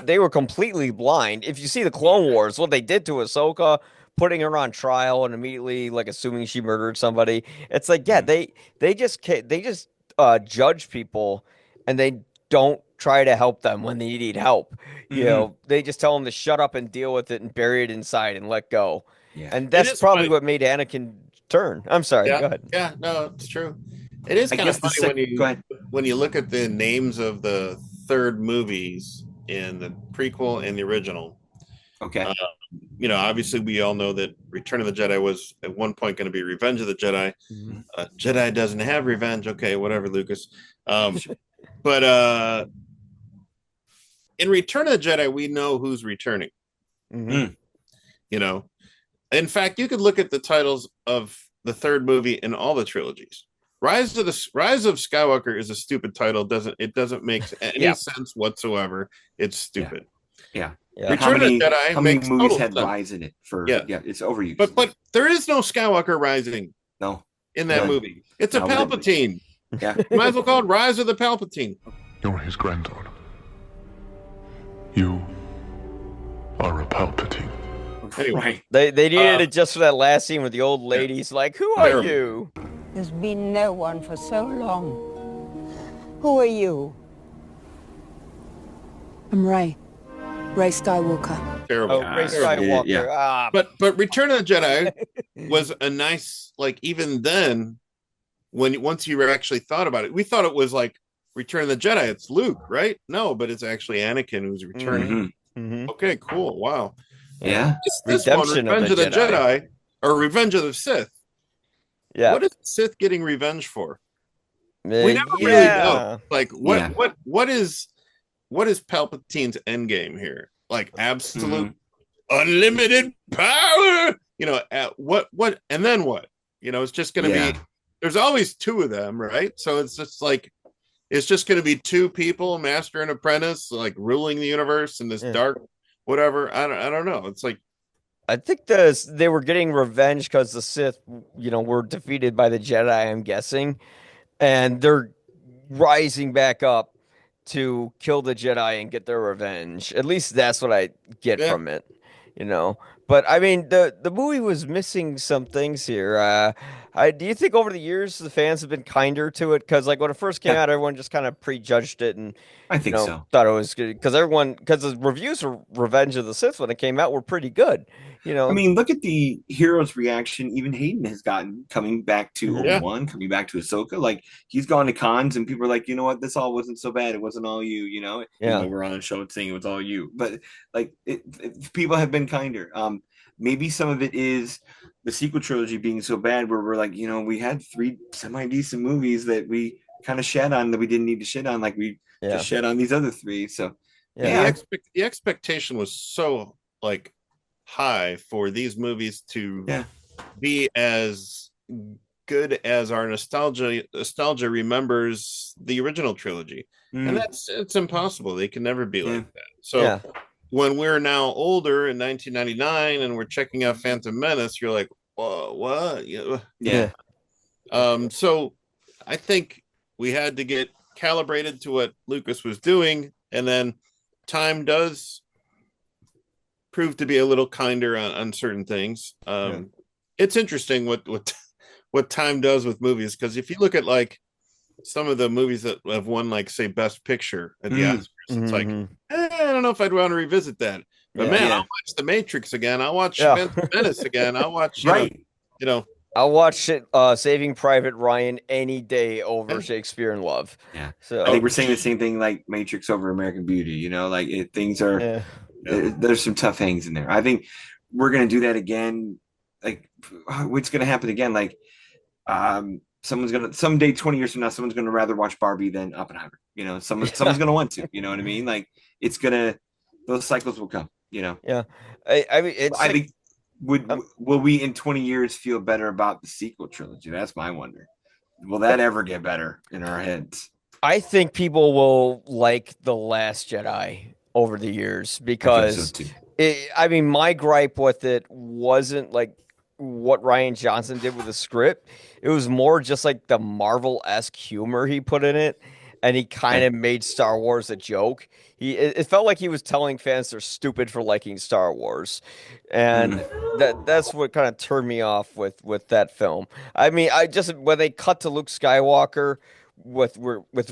S1: they were completely blind. If you see the Clone Wars, what they did to Ahsoka, putting her on trial and immediately like assuming she murdered somebody, it's like they just judge people and they don't try to help them when they need help. You know, they just tell them to shut up and deal with it and bury it inside and let go.
S2: Yeah,
S1: and that's probably
S3: funny.
S1: what made Anakin turn. I'm sorry,
S3: Yeah,
S1: go ahead.
S3: yeah, no, it's true. It is kind of funny when you look at the names of the third movies in the prequel and the original.
S2: Okay.
S3: You know, obviously we all know that Return of the Jedi was at one point going to be Revenge of the Jedi. Jedi doesn't have revenge. Okay, whatever, Lucas. But in Return of the Jedi, we know who's returning. You know, in fact, you could look at the titles of the third movie in all the trilogies. Rise of Skywalker is a stupid title. It doesn't make any sense whatsoever. It's stupid.
S2: Yeah.
S3: Return of the Jedi
S2: how many
S3: makes
S2: movies
S3: total
S2: had
S3: sense.
S2: Rise in it? It's overused.
S3: But there is no Skywalker rising.
S2: No.
S3: In that movie, it's a Palpatine.
S2: Yeah.
S3: You might as well call it Rise of the Palpatine.
S10: You're his granddaughter. You are a Palpatine.
S3: Anyway,
S1: they needed it just for that last scene with the old ladies. Like, who are you?
S14: There's been no one for so long. Who are you?
S15: I'm Rey. Rey Skywalker.
S3: Terrible.
S1: Rey Skywalker.
S3: Yeah. But Return of the Jedi was a nice, like, even then, once you actually thought about it, we thought it was like Return of the Jedi. It's Luke, right? No, but it's actually Anakin who's returning. Okay, cool. Wow.
S2: Yeah.
S3: This one, Revenge of the Jedi, or Revenge of the Sith.
S1: Yeah.
S3: What is Sith getting revenge for? We never really know. Like, what is Palpatine's end game here? Like, absolute unlimited power. You know, what and then what? You know, it's just going to be. There's always two of them, right? So it's just like it's just going to be two people, master and apprentice, like ruling the universe in this dark whatever. I don't know. It's like,
S1: I think they were getting revenge because the Sith, you know, were defeated by the Jedi, I'm guessing, and they're rising back up to kill the Jedi and get their revenge. At least that's what I get from it, you know. But I mean, the movie was missing some things here. Do you think over the years the fans have been kinder to it? Because like when it first came out, everyone just kind of prejudged it and
S2: I think so.
S1: Thought it was good because the reviews for Revenge of the Sith when it came out were pretty good. You know,
S2: I mean, look at the hero's reaction. Even Hayden has gotten coming back to Obi-Wan, coming back to Ahsoka. Like he's gone to cons, and people are like, you know what, this all wasn't so bad. It wasn't all you. You know, even though we're on a show saying it was all you, but like people have been kinder. Maybe some of it is the sequel trilogy being so bad, where we're like, you know, we had 3 semi-decent movies that we kind of shed on that we didn't need to shit on, like we just shed on these other 3. So
S3: the expectation was so like high for these movies to be as good as our nostalgia remembers the original trilogy, and it's impossible. They can never be like that. So when we're now older in 1999 and we're checking out Phantom Menace, you're like, whoa, what? So I think we had to get calibrated to what Lucas was doing, and then time does prove to be a little kinder on certain things. It's interesting what time does with movies, because if you look at like some of the movies that have won, like say Best Picture at the Oscars, it's like I don't know if I'd want to revisit that. But I'll watch The Matrix again. I'll watch Phantom Menace again. I'll watch
S1: I'll watch it, Saving Private Ryan any day over Shakespeare in Love.
S2: Yeah.
S1: So
S2: I think we're saying the same thing, like Matrix over American Beauty. You know, like things are. There's some tough hangs in there. I think we're gonna do that again. Like, what's gonna happen again? Like, someone's gonna someday, 20 years from now, someone's gonna rather watch Barbie than Oppenheimer. You know, someone's gonna want to. You know what I mean? Like, it's gonna. Those cycles will come. You know.
S1: Yeah. I mean, it's.
S2: I think. Will we in 20 years feel better about the sequel trilogy? That's my wonder. Will that ever get better in our heads?
S1: I think people will like The Last Jedi over the years because I mean, my gripe with it wasn't like what Ryan Johnson did with the script. It was more just like the Marvel-esque humor he put in it, and he kind
S2: Okay.
S1: of made Star Wars a joke. It felt like he was telling fans they're stupid for liking Star Wars, and that's what kind of turned me off with that film. I mean, I just when they cut to Luke Skywalker with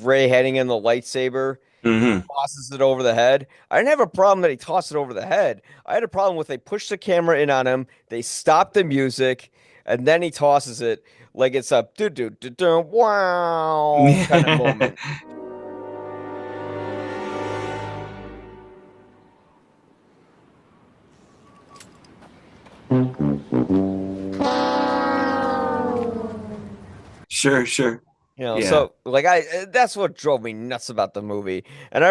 S1: Rey heading in the lightsaber
S2: Mm-hmm.
S1: tosses it over the head. I didn't have a problem that he tossed it over the head. I had a problem with they push the camera in on him, they stop the music, and then he tosses it like it's a do do do do wow kind of moment.
S2: Sure. Yeah.
S1: So like that's what drove me nuts about the movie. And I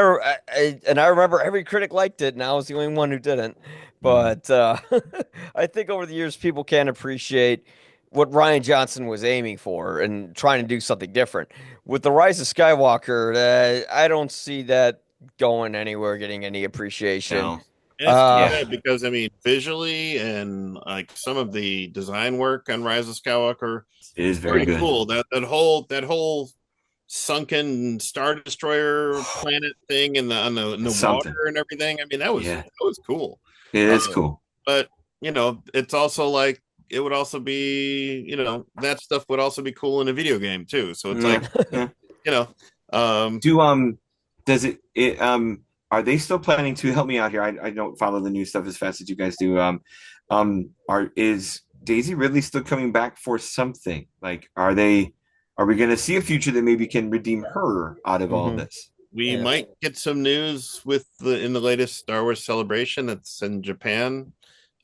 S1: remember every critic liked it, and I was the only one who didn't. But I think over the years people can appreciate what Ryan Johnson was aiming for and trying to do something different. With the Rise of Skywalker, I don't see that going anywhere, getting any appreciation.
S2: No.
S3: And it's too bad because I mean, visually and like some of the design work on Rise of Skywalker
S2: it is very good.
S3: Cool. That whole sunken Star Destroyer planet thing in the water and everything. I mean, that was cool.
S2: It is cool.
S3: But you know, it's also like it would also be, you know, that stuff would also be cool in a video game too. So it's like you know,
S2: does it are they still planning to help me out here? I don't follow the new stuff as fast as you guys do. Is Daisy Ridley still coming back for something? Like, are we going to see a future that maybe can redeem her out of all this?
S3: We might get some news in the latest Star Wars Celebration that's in Japan,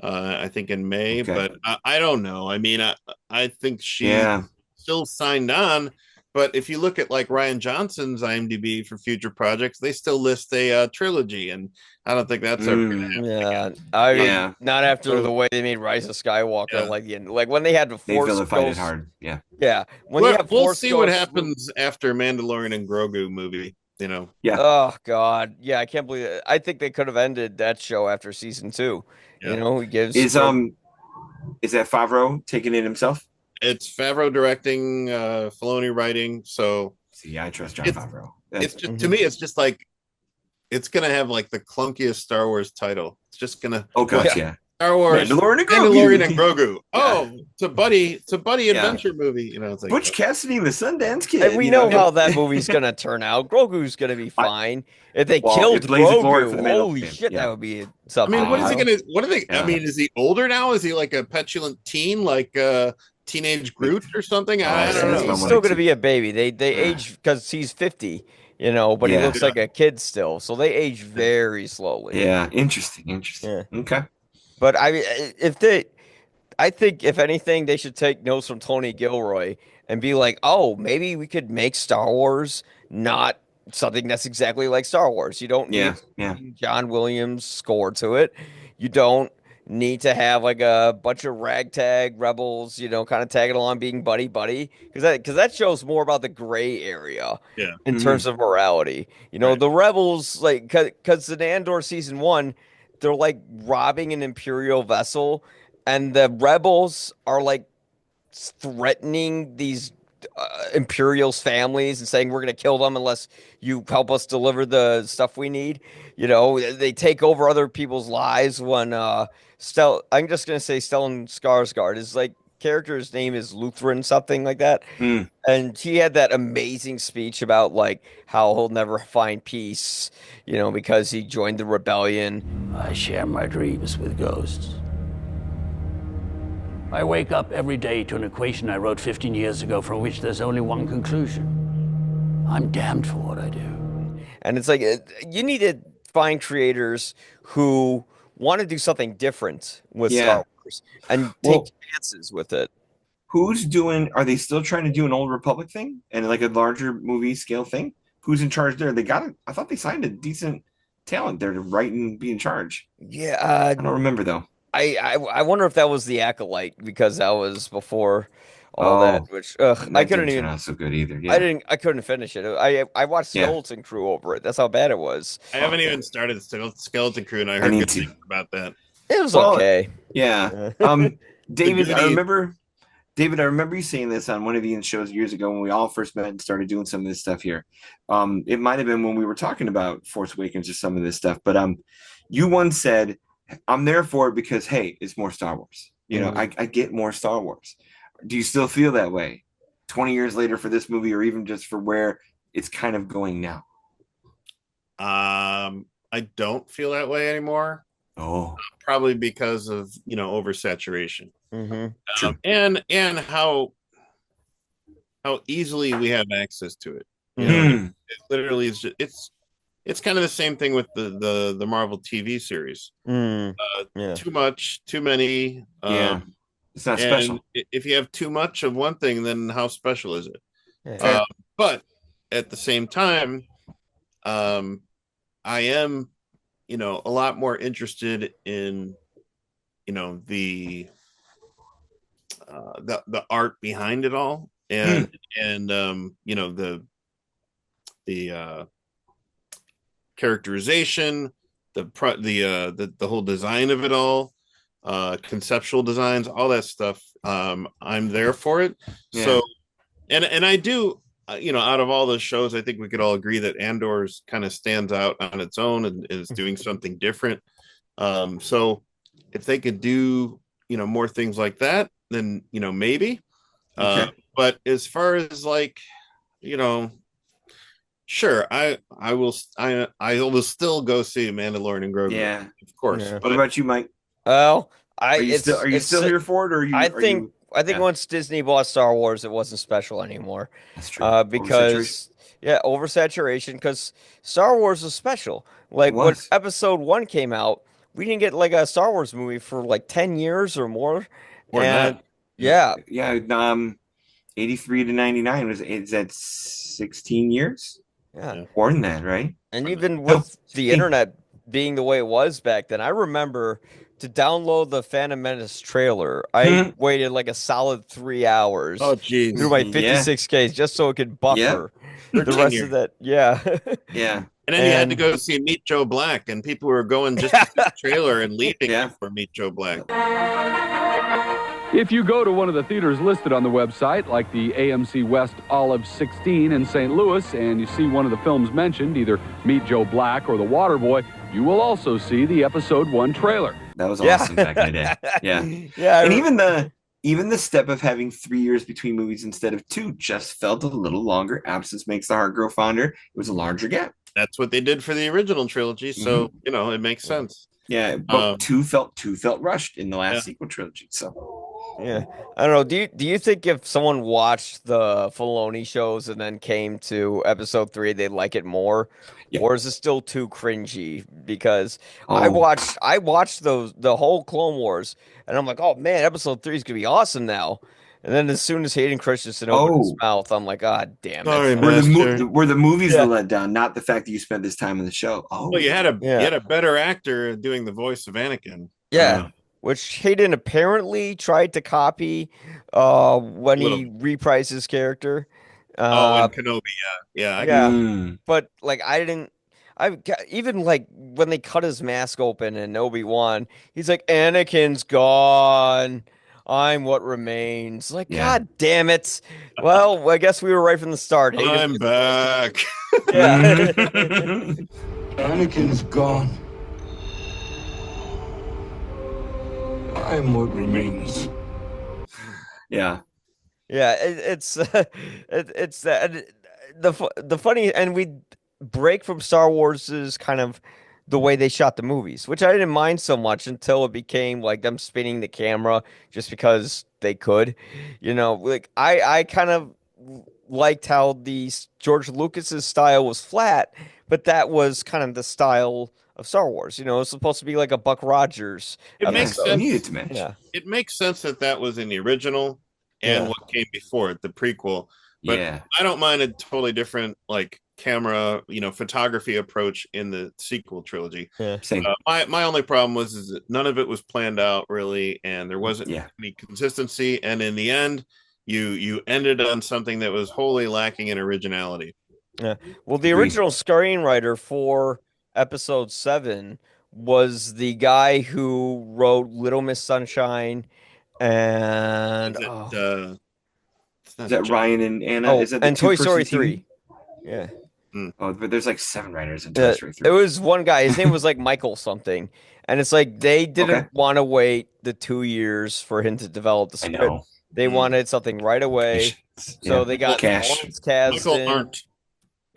S3: I think in May.
S2: Okay.
S3: But I don't know. I mean, I think she still signed on. But if you look at like Ryan Johnson's IMDb for future projects, they still list a trilogy, and I don't think that's ever going to happen.
S1: Not after the way they made Rise of Skywalker. Like when they had the Force
S2: they vilified
S1: Ghosts,
S2: it hard. Yeah.
S3: We'll see what happens after Mandalorian and Grogu movie. You know.
S2: Yeah.
S1: Oh God. Yeah, I can't believe it. I think they could have ended that show after season 2.
S3: Yeah.
S1: You know, he gives.
S2: Is that Favreau taking it himself?
S3: It's Favreau directing, Filoni writing. So
S2: see, I trust Jon Favreau.
S3: It's just to me, it's just like it's gonna have like the clunkiest Star Wars title. It's just gonna Star Wars Mandalorian and Grogu. Oh, it's a buddy adventure movie. You know, it's like
S2: Butch Cassidy and the Sundance Kid.
S1: And we know how that movie's gonna turn out. Grogu's gonna be fine. If they killed Grogu, holy shit, that would be something.
S3: I mean, what is he gonna? What are they? I mean, is he older now? Is he like a petulant teen, like teenage Groot or something? I don't know.
S1: He's still gonna be a baby. They age because he's 50. You know, but he looks like a kid still. So they age very slowly.
S2: Yeah, interesting. Yeah. Okay.
S1: But I think if anything, they should take notes from Tony Gilroy and be like, oh, maybe we could make Star Wars not something that's exactly like Star Wars. You don't need John Williams score to it. You don't need to have like a bunch of ragtag rebels, you know, kind of tagging along being buddy because that shows more about the gray area in terms of morality. You know, the rebels, like because in Andor season 1, they're like robbing an Imperial vessel, and the rebels are like threatening these Imperials' families and saying we're going to kill them unless you help us deliver the stuff we need. You know, they take over other people's lives when I'm just going to say Stellan Skarsgård is like character's name is Lutheran, something like that. And he had that amazing speech about like how he'll never find peace, you know, because he joined the rebellion.
S16: I share my dreams with ghosts. I wake up every day to an equation I wrote 15 years ago from which there's only one conclusion. I'm damned for what I do.
S1: And it's like, you need to find creators who want to do something different with Star Wars and take chances with it.
S2: Are they still trying to do an Old Republic thing and like a larger movie scale thing? Who's in charge there? I thought they signed a decent talent there to write and be in charge.
S1: Yeah.
S2: I don't remember though.
S1: I wonder if that was the Acolyte because that was before all that, which I
S2: that
S1: couldn't
S2: didn't turn
S1: even.
S2: out so good either. Yeah,
S1: I couldn't finish it. I watched
S2: yeah,
S1: Skeleton Crew over it. That's how bad it was.
S3: I haven't even started Skeleton Crew, and I
S2: I
S3: heard
S2: need
S3: good
S2: to.
S3: things about that.
S1: It was
S2: Well,
S1: okay.
S2: yeah.
S3: The
S2: David, I
S3: Goonies.
S2: remember. David, I remember you saying this on one of Ian's shows years ago when we all first met and started doing some of this stuff here. It might have been when we were talking about Force Awakens or some of this stuff, but you once said, "I'm there for it because hey, it's more Star Wars. You know, I get more Star Wars." Do you still feel that way 20 years later for this movie, or even just for where it's kind of going now?
S3: I don't feel that way anymore.
S2: Oh,
S3: probably because of oversaturation,
S1: Mm-hmm.
S3: and how easily we have access to it. It literally is. It's kind of the same thing with the Marvel TV series.
S1: Yeah.
S3: Too much, too many.
S2: Yeah, it's not
S3: and
S2: special.
S3: If you have too much of one thing, then how special is it?
S1: Yeah.
S3: But at the same time, I am, a lot more interested in, the art behind it all, and the characterization, the whole design of it all, conceptual designs, all that stuff. I'm there for it.
S2: Yeah.
S3: So, and I do. Out of all the shows, I think we could all agree that Andor's kind of stands out on its own and is doing something different. So if they could do, more things like that, then, maybe.
S2: Okay.
S3: But as far as sure, I will still go see Mandalorian and Grogu.
S2: Yeah,
S3: of course.
S1: Yeah.
S2: What about you, Mike?
S1: Well,
S2: Are you still here for it, or are you?
S1: I think
S2: Yeah.
S1: once Disney bought Star Wars, it wasn't special anymore.
S2: That's true.
S1: Because oversaturation. Because Star Wars was special. Like
S2: It
S1: when
S2: was.
S1: Episode 1 came out, we didn't get like a Star Wars movie for like 10 years or more.
S3: More than
S1: And
S3: that.
S1: yeah,
S2: 83 to 99 is that 16 years?
S1: yeah.
S2: More than that, right?
S1: And even with the internet being the way it was back then, I remember to download the Phantom Menace trailer, I waited like a solid 3 hours
S3: Oh, geez.
S1: through my
S2: Yeah.
S1: 56Ks just so it could buffer the
S3: 13
S1: rest
S3: years.
S1: of that. Yeah.
S2: Yeah.
S3: And then you had to go see Meet Joe Black, and people were going just to see the trailer and leaving for Meet Joe Black.
S17: If you go to one of the theaters listed on the website, like the AMC West Olive 16 in St. Louis, and you see one of the films mentioned, either Meet Joe Black or The Waterboy, you will also see the Episode 1 trailer.
S2: That was awesome back in the day. Yeah.
S1: Yeah.
S2: And even the step of having 3 years between movies instead of 2 just felt a little longer. Absence makes the heart grow fonder. It was a larger gap.
S3: That's what they did for the original trilogy, so it makes sense.
S2: Yeah, but 2 felt rushed in the last sequel trilogy. So
S1: Yeah, I don't know. Do you think if someone watched the Filoni shows and then came to Episode 3, they'd like it more, or is it still too cringy? Because I watched the whole Clone Wars, and I'm like, oh man, Episode 3 is gonna be awesome now. And then as soon as Hayden Christensen opened his mouth, I'm like, God damn it!
S3: Sorry,
S2: were the movies the letdown, not the fact that you spent this time in the show. Oh,
S3: well, you had a better actor doing the voice of Anakin.
S1: Yeah. Which Hayden apparently tried to copy when he reprised his character.
S3: And Kenobi, yeah.
S1: But like even like when they cut his mask open in Obi-Wan, he's like, Anakin's gone. I'm what remains. Like, God damn it. Well, I guess we were right from the start. Hayden.
S3: I'm back.
S1: Yeah.
S10: Anakin's gone. I'm what remains.
S2: Yeah.
S1: Yeah, it's that the funny, and we break from Star Wars's kind of the way they shot the movies, which I didn't mind so much until it became like them spinning the camera just because they could, like I kind of liked how the George Lucas's style was flat, but that was kind of the style of Star Wars. It's supposed to be like a Buck Rogers.
S3: It makes sense.
S2: Needed to match.
S1: Yeah.
S3: It makes sense that was in the original and what came before it, the prequel. But I don't mind a totally different camera, photography approach in the sequel trilogy.
S2: Same.
S3: My only problem was is that none of it was planned out really, and there wasn't any consistency. And in the end, you ended on something that was wholly lacking in originality.
S1: Yeah. Well, the
S2: Agreed.
S1: original screenwriter for episode 7 was the guy who wrote Little Miss Sunshine and
S3: Is it? It's
S2: Is
S3: not
S2: that
S3: John.
S2: Ryan and Anna?
S1: oh,
S2: Is that the
S1: and Toy
S2: two-person
S1: Story
S2: team?
S1: 3. Yeah.
S2: Oh, but there's like 7 writers in Toy Story 3.
S1: It was one guy. His name was like Michael something. And it's like they didn't
S2: Okay.
S1: want to wait the 2 years for him to develop the
S2: I
S1: script.
S2: know.
S1: They wanted something right away. So
S2: Yeah.
S1: they got
S2: Cash.
S1: Lawrence Kasdan.
S3: Michael Arndt.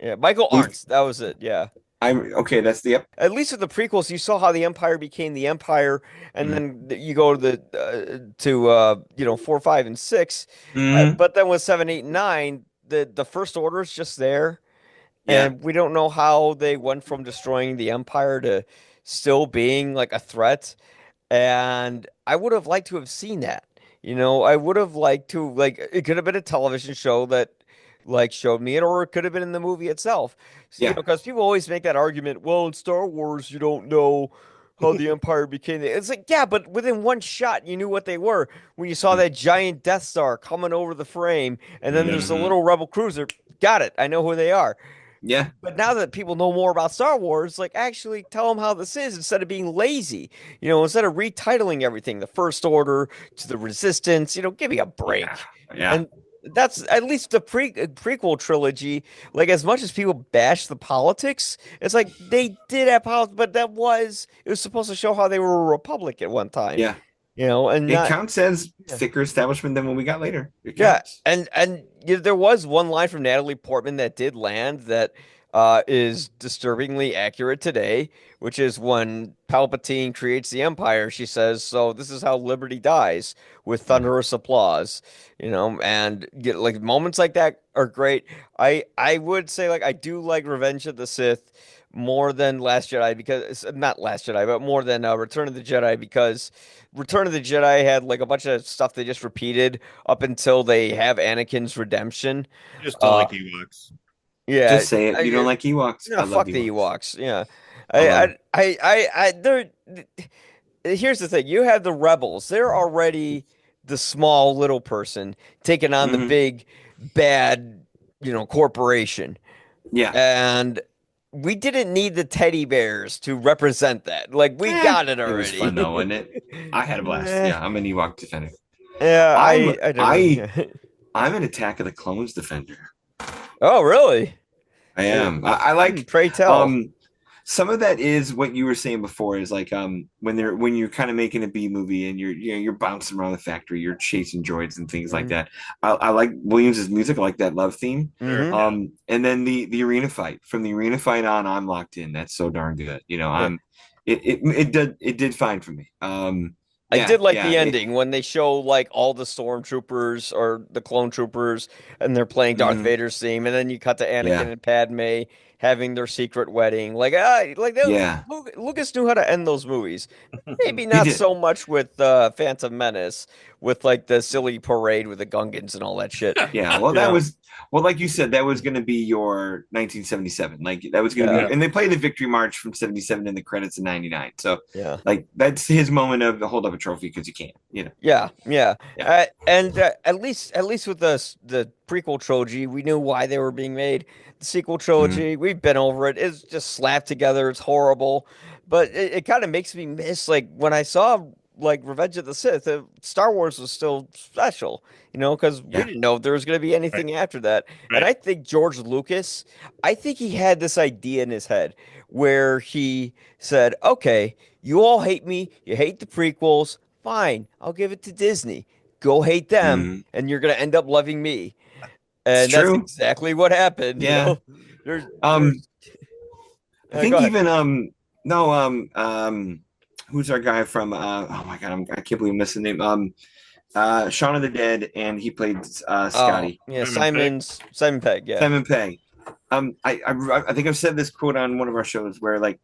S1: Yeah, Michael Arndt. That was it. Yeah.
S2: Okay, that's the
S1: At least with the prequels, you saw how the Empire became the Empire, and then you go to the 4, 5, and 6.
S2: Mhm.
S1: But then with 7, 8, and 9, the First Order is just there,
S2: Yeah.
S1: and we don't know how they went from destroying the Empire to still being like a threat. And I would have liked to have seen that. I would have liked to like it could have been a television show that like showed me it, or it could have been in the movie itself.
S2: Yeah.
S1: Because people always make that argument. Well, in Star Wars, you don't know how the Empire became. It's like, yeah, but within one shot, you knew what they were when you saw that giant Death Star coming over the frame, and then there's a little Rebel cruiser. Got it. I know who they are.
S2: Yeah.
S1: But now that people know more about Star Wars, like actually tell them how this is instead of being lazy. Instead of retitling everything, the First Order to the Resistance. Give me a break.
S2: Yeah.
S1: And that's at least the prequel trilogy. Like as much as people bash the politics, it's like they did have politics, but it was supposed to show how they were a republic at one time.
S2: Yeah.
S1: And
S2: It counts as thicker establishment than what we got later. It
S1: yeah,
S2: counts.
S1: and there was one line from Natalie Portman that did land that is disturbingly accurate today, which is when Palpatine creates the Empire, she says, "So this is how liberty dies, with thunderous applause." And like moments like that are great. I would say like I do like Revenge of the Sith more than Last Jedi because not Last Jedi, but more than Return of the Jedi because Return of the Jedi had like a bunch of stuff they just repeated up until they have Anakin's redemption.
S3: You just don't like Ewoks.
S1: Yeah,
S2: Just say it. You don't like Ewoks.
S1: No,
S2: I love
S1: fuck the Ewoks. Yeah,
S2: I
S1: they're. Here's the thing: you have the rebels. They're already the small little person taking on the big bad, corporation.
S2: Yeah,
S1: and we didn't need the teddy bears to represent that. Like we got it already.
S2: It was fun though, wasn't it? I had a blast. Yeah, I'm an Ewok defender.
S1: Yeah,
S2: I'm an Attack of the Clones defender.
S1: Oh, really?
S2: I am. I like.
S1: Pray tell.
S2: Some of that is what you were saying before. Is like when you're kind of making a B movie and you're bouncing around the factory, you're chasing droids and things like that. I like Williams's music. I like that love theme. And then the arena fight. From the arena fight on, I'm locked in. That's so darn good. It did fine for me.
S1: I did like the ending when they show like all the stormtroopers or the clone troopers and they're playing Darth Vader's theme, and then you cut to Anakin and Padme having their secret wedding. Lucas knew how to end those movies. Maybe not so much with Phantom Menace, with like the silly parade with the Gungans and all that shit.
S2: Yeah, well, that was like you said, that was going to be your 1977. Like that was going to be, and they played the Victory March from 77 in the credits in 99. So like that's his moment of hold up a trophy because you can't,
S1: Yeah. And at least with the prequel trilogy, we knew why they were being made. The sequel trilogy, we've been over it. It's just slapped together. It's horrible, but it kind of makes me miss like when I saw like Revenge of the Sith. Star Wars was still special, because we didn't know if there was going to be anything after that. Right. And I think George Lucas, he had this idea in his head where he said, "Okay, you all hate me. You hate the prequels. Fine, I'll give it to Disney. Go hate them, and you're going to end up loving me." And that's exactly what happened.
S2: Yeah. I think even who's our guy from oh my god, I can't believe I'm missing the name. Shaun of the Dead, and he played Scotty.
S1: Simon Pegg. Yeah.
S2: Simon Pegg. I think I've said this quote on one of our shows where like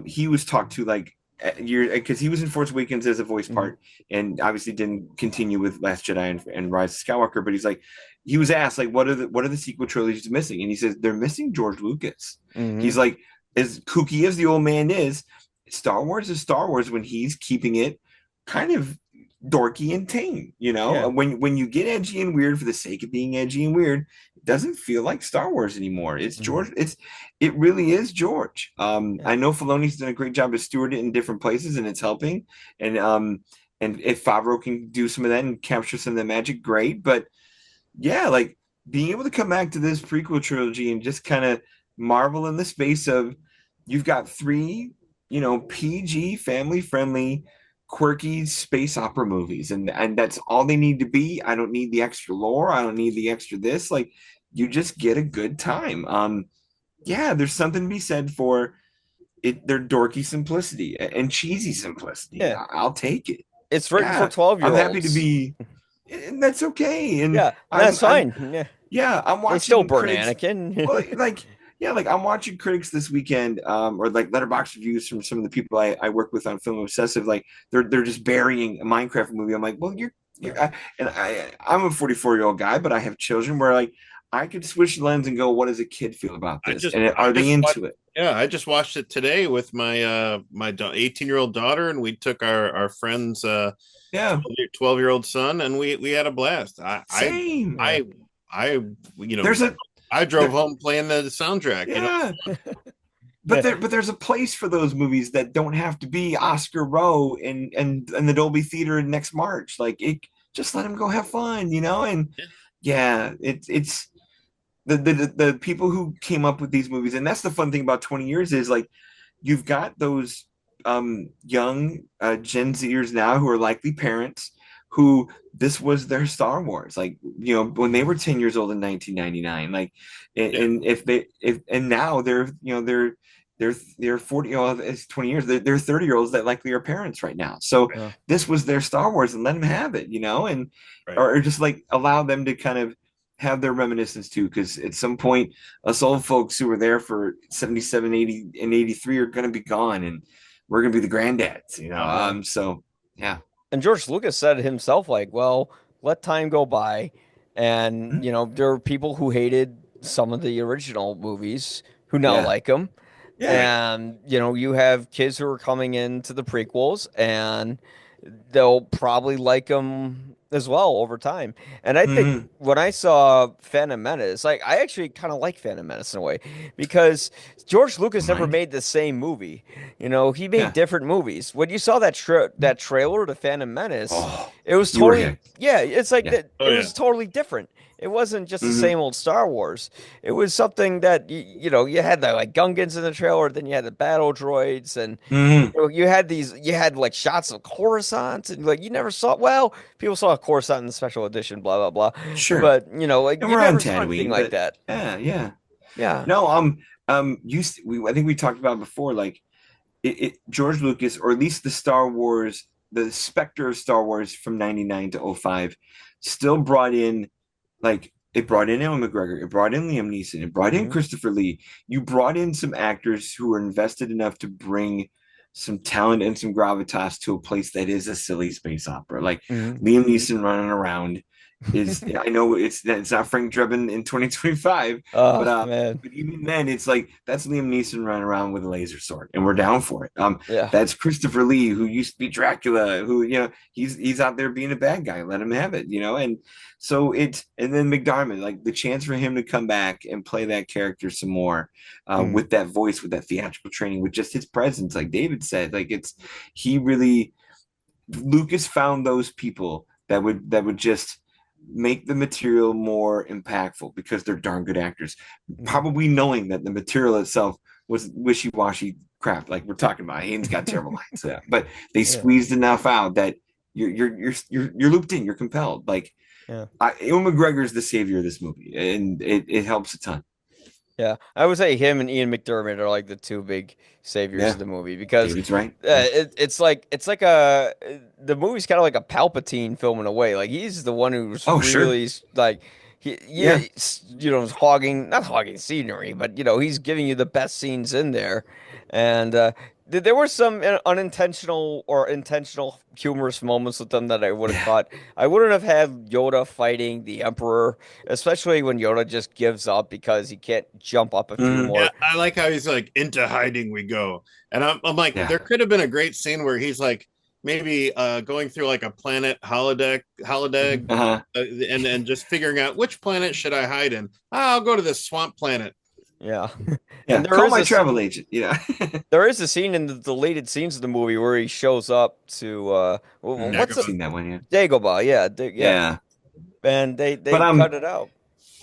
S2: he was talked to like because he was in Force Awakens as a voice part, and obviously didn't continue with Last Jedi and Rise of Skywalker. But he's like, he was asked like, what are the sequel trilogies missing? And he says they're missing George Lucas. He's like, as kooky as the old man is, Star Wars is Star Wars when he's keeping it kind of dorky and tame.
S1: Yeah.
S2: When you get edgy and weird for the sake of being edgy and weird, it doesn't feel like Star Wars anymore. It's George. It really is George. I know Filoni's done a great job to steward it in different places, and it's helping. And if Favreau can do some of that and capture some of the magic, great. But yeah, like being able to come back to this prequel trilogy and just kind of marvel in the space of you've got three, PG, family friendly, quirky space opera movies, and that's all they need to be. I don't need the extra lore. I don't need the extra this. Like you just get a good time. Yeah, there's something to be said for it. Their dorky simplicity and cheesy simplicity.
S1: Yeah.
S2: I'll take it.
S1: It's written for 12-year-olds.
S2: I'm happy to be, and that's okay. And
S1: yeah, that's fine.
S2: I'm watching.
S1: They still burn
S2: critics,
S1: Anakin.
S2: like I'm watching critics this weekend, or like letterbox reviews from some of the people I work with on Film Obsessive. Like they're just burying a Minecraft movie. I'm like, well, I'm a 44-year-old guy, but I have children where like I could switch the lens and go, what does a kid feel about this? Are they into it?
S3: Yeah, I just watched it today with my my 18-year-old daughter, and we took our friend's 12-year-old son, and we had a blast.
S2: Same.
S3: I drove home playing the soundtrack.
S2: Yeah. But there's a place for those movies that don't have to be Oscar Row and the Dolby Theater next March. Like just let them go have fun, and it's the people who came up with these movies, and that's the fun thing about 20 years is like you've got those young Gen Zers now who are likely parents who this was their Star Wars, like when they were 10 years old in 1999, like and now they're 40, it's 20 years, they're 30-year-olds that likely are parents right now. So this was their Star Wars, and let them have it, and or just like allow them to kind of have their reminiscence too, because at some point us old folks who were there for 77, 80, and 83 are going to be gone, and we're going to be the granddads, so yeah.
S1: And George Lucas said it himself, like, well, let time go by, and there are people who hated some of the original movies who now like them. And you have kids who are coming into the prequels, and they'll probably like them as well over time. And I think when I saw Phantom Menace, like I actually kind of like Phantom Menace in a way, because George Lucas never made the same movie. He made different movies. When you saw that trailer to Phantom Menace, it was totally it was totally different. It wasn't just the same old Star Wars. It was something that you had the like Gungans in the trailer, then you had the battle droids, and you had like shots of Coruscant, and like you never saw. Well, people saw Coruscant in the special edition, blah blah blah.
S2: Sure,
S1: but like
S2: and
S1: you
S2: we're
S1: never
S2: on
S1: saw anything
S2: Tatooine,
S1: like that.
S2: Yeah. No, I think we talked about it before, like George Lucas, or at least the Star Wars, the specter of Star Wars from 99 to 05, still brought in. Like it brought in Ewan McGregor, it brought in Liam Neeson, it brought in Christopher Lee. You brought in some actors who were invested enough to bring some talent and some gravitas to a place that is a silly space opera. Like Liam Neeson running around is I know it's not Frank Drebin in 2025, but even then it's like that's Liam Neeson running around with a laser sword, and we're down for it. That's Christopher Lee, who used to be Dracula, who he's out there being a bad guy. Let him have it, and so and then McDormand, like the chance for him to come back and play that character some more with that voice, with that theatrical training, with just his presence, like David said, like Lucas found those people that would just make the material more impactful because they're darn good actors, probably knowing that the material itself was wishy-washy crap like we're talking about. Hayden's got terrible lines, but they squeezed enough out that you're looped in, you're compelled. Like Ewan McGregor is the savior of this movie, and it helps a ton.
S1: Yeah, I would say him and Ian McDermott are like the two big saviors of the movie, because
S2: David's right.
S1: It's like the movie's kind of like a Palpatine film in a way. Like he's the one who's really like not hogging scenery, but he's giving you the best scenes in there, and there were some unintentional or intentional humorous moments with them that I would have thought I wouldn't have had Yoda fighting the Emperor, especially when Yoda just gives up because he can't jump up a few more.
S3: Yeah, I like how he's like, into hiding we go. And I'm like, there could have been a great scene where he's like, maybe going through like a planet holodeck, and just figuring out which planet should I hide in. I'll go to this swamp planet.
S1: Yeah.
S2: Yeah,
S1: And there
S2: call
S1: is
S2: my
S1: a
S2: travel
S1: scene,
S2: agent. Yeah.
S1: there is a scene in the deleted scenes of the movie where he shows up to what's
S2: I've
S1: the
S2: seen that one, yeah.
S1: Dagobah, yeah, yeah.
S2: Yeah.
S1: And
S2: But
S1: they cut it out.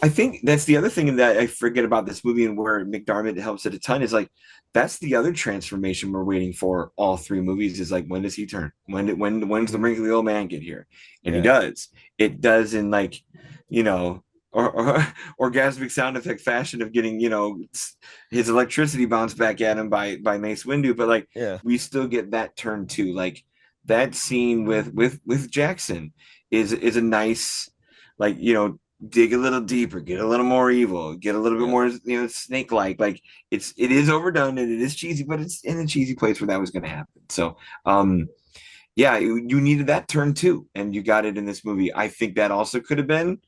S2: I think that's the other thing that I forget about this movie and where McDermott helps it a ton is like that's the other transformation we're waiting for all three movies is like when does he turn? When's the wrinkly old man get here? And he does. It does in like, you know, or orgasmic sound effect fashion of getting, you know, his electricity bounced back at him by Mace Windu, but like we still get that turn too. Like that scene with Jackson is a nice, like, you know, dig a little deeper, get a little more evil, get a little bit more, you know, snake like it is overdone and it is cheesy, but it's in a cheesy place where that was going to happen. So yeah, you needed that turn too, and you got it in this movie. I think that also could have been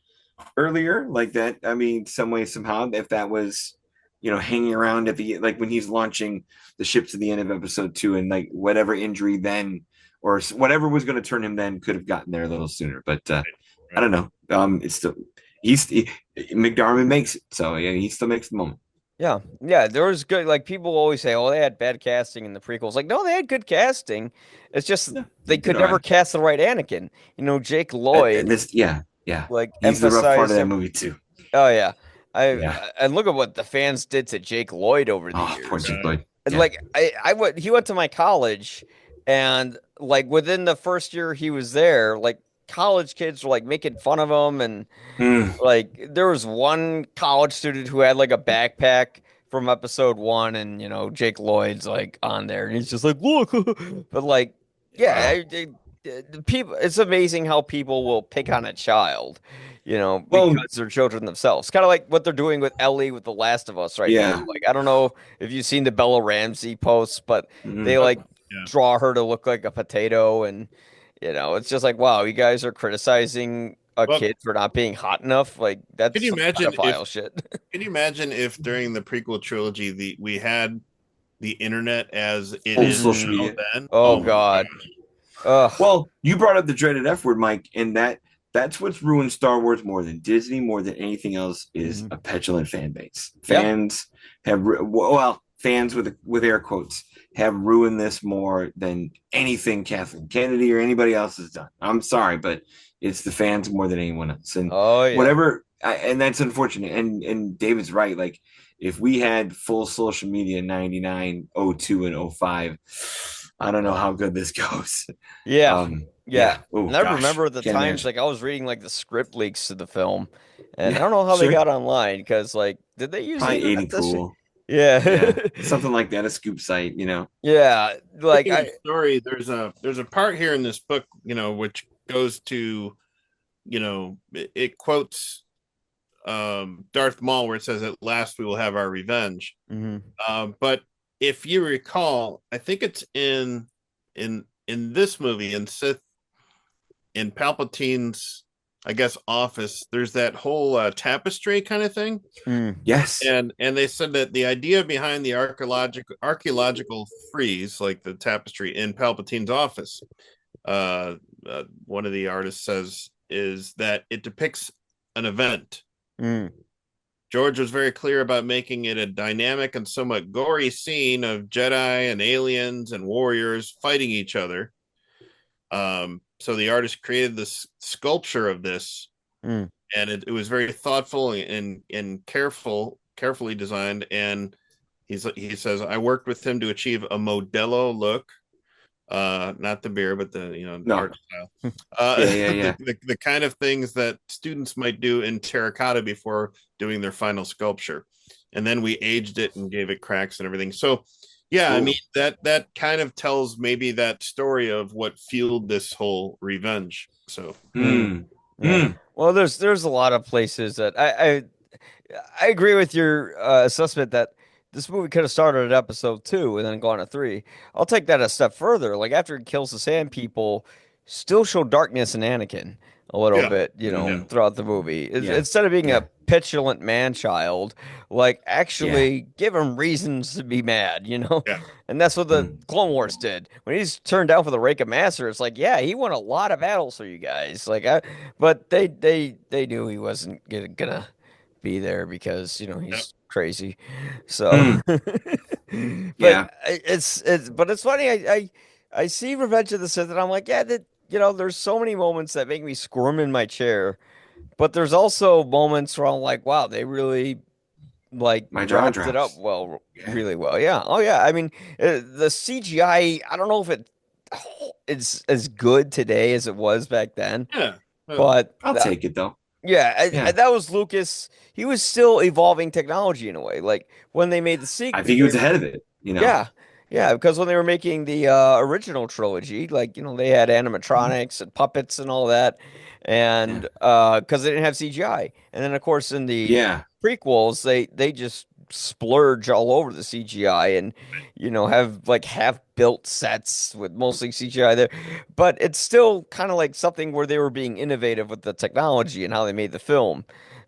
S2: earlier, like that. I mean, some way, somehow, if that was, you know, hanging around at the, like when he's launching the ship to the end of episode 2, and like whatever injury then or whatever was going to turn him then could have gotten there a little sooner. But I don't know. It's still McDermott makes it, so yeah, he still makes the moment.
S1: Yeah, yeah, there was good. Like people always say, "Oh, they had bad casting in the prequels." Like, no, they had good casting. It's just they could never cast the right Anakin. You know, Jake Lloyd.
S2: Yeah.
S1: Like
S2: he's the rough part of that
S1: him.
S2: movie too.
S1: Oh yeah, and look at what the fans did to Jake Lloyd over the years.
S2: Poor Jake Lloyd.
S1: Yeah. Like he went to my college, and like within the first year he was there, like college kids were like making fun of him, and like there was one college student who had like a backpack from episode 1, and you know Jake Lloyd's like on there, and he's just like look, but like people, it's amazing how people will pick on a child, you know, because they're children themselves. Kind of like what they're doing with Ellie with The Last of Us right now. Like I don't know if you've seen the Bella Ramsey posts, but they like draw her to look like a potato, and you know, it's just like, wow, you guys are criticizing a kid for not being hot enough. Like that's
S3: can you imagine
S1: pedophile shit.
S3: Can you imagine if during the prequel trilogy we had the internet as it is
S2: social media
S3: then?
S1: Oh God.
S2: Well, you brought up the dreaded F word, Mike, and that's what's ruined Star Wars more than Disney, more than anything else, is a petulant fan base. Fans have fans with air quotes have ruined this more than anything Kathleen Kennedy or anybody else has done. I'm sorry, but it's the fans more than anyone else. And whatever, and that's unfortunate. And David's right. Like if we had full social media in 99, 02, and 05, I don't know how good this goes.
S1: Yeah.
S2: Oh,
S1: and I remember the times like I was reading like the script leaks to the film, and I don't know how they got online because like did they use
S2: probably
S1: the
S2: 80 cool?
S1: Yeah.
S2: Something like that, a scoop site, you know.
S1: Yeah, like
S3: story. There's a part here in this book, you know, which goes to, you know, it quotes Darth Maul where it says, "At last we will have our revenge." But if you recall, I think it's in this movie in Sith, in Palpatine's, I guess, office, there's that whole tapestry kind of thing.
S2: Yes.
S3: And they said that the idea behind the archaeological frieze, like the tapestry in Palpatine's office, one of the artists says, is that it depicts an event. George was very clear about making it a dynamic and somewhat gory scene of Jedi and aliens and warriors fighting each other. So the artist created this sculpture of this, and it was very thoughtful and carefully designed. And he says, I worked with him to achieve a Modelo look, not the beer, but the art style. The kind of things that students might do in terracotta before doing their final sculpture, and then we aged it and gave it cracks and everything. So. Yeah, I mean that kind of tells maybe that story of what fueled this whole revenge. So,
S1: well, there's a lot of places that I agree with your assessment that this movie could have started at episode 2 and then gone to 3. I'll take that a step further. Like after he kills the Sand People, still show darkness in Anakin a little bit, you know, throughout the movie. Instead of being a petulant man-child, like actually give him reasons to be mad,
S3: Yeah.
S1: And that's what the Clone Wars did. When he's turned down for the Reika Master, it's like, yeah, he won a lot of battles for you guys. But they knew he wasn't gonna be there because he's crazy. So,
S2: Yeah.
S1: but it's funny. I see Revenge of the Sith, and I'm like, yeah, that there's so many moments that make me squirm in my chair, but there's also moments where I'm like, wow, they really like
S2: My jaw
S1: wrapped it up
S2: drops.
S1: well, really well. Yeah. Oh yeah. I mean, the CGI. I don't know if it's as good today as it was back then,
S3: Yeah.
S1: but
S2: I'll take it though.
S1: yeah,
S2: Yeah.
S1: that was Lucas. He was still evolving technology in a way. Like when they made the sequel,
S2: I think he was ahead of it,
S1: Yeah, yeah, because when they were making the original trilogy, like they had animatronics and puppets and all that, and because they didn't have CGI, and then of course in the
S2: Yeah.
S1: prequels, they just splurge all over the CGI and have like half built sets with mostly CGI there, but it's still kind of like something where they were being innovative with the technology and how they made the film.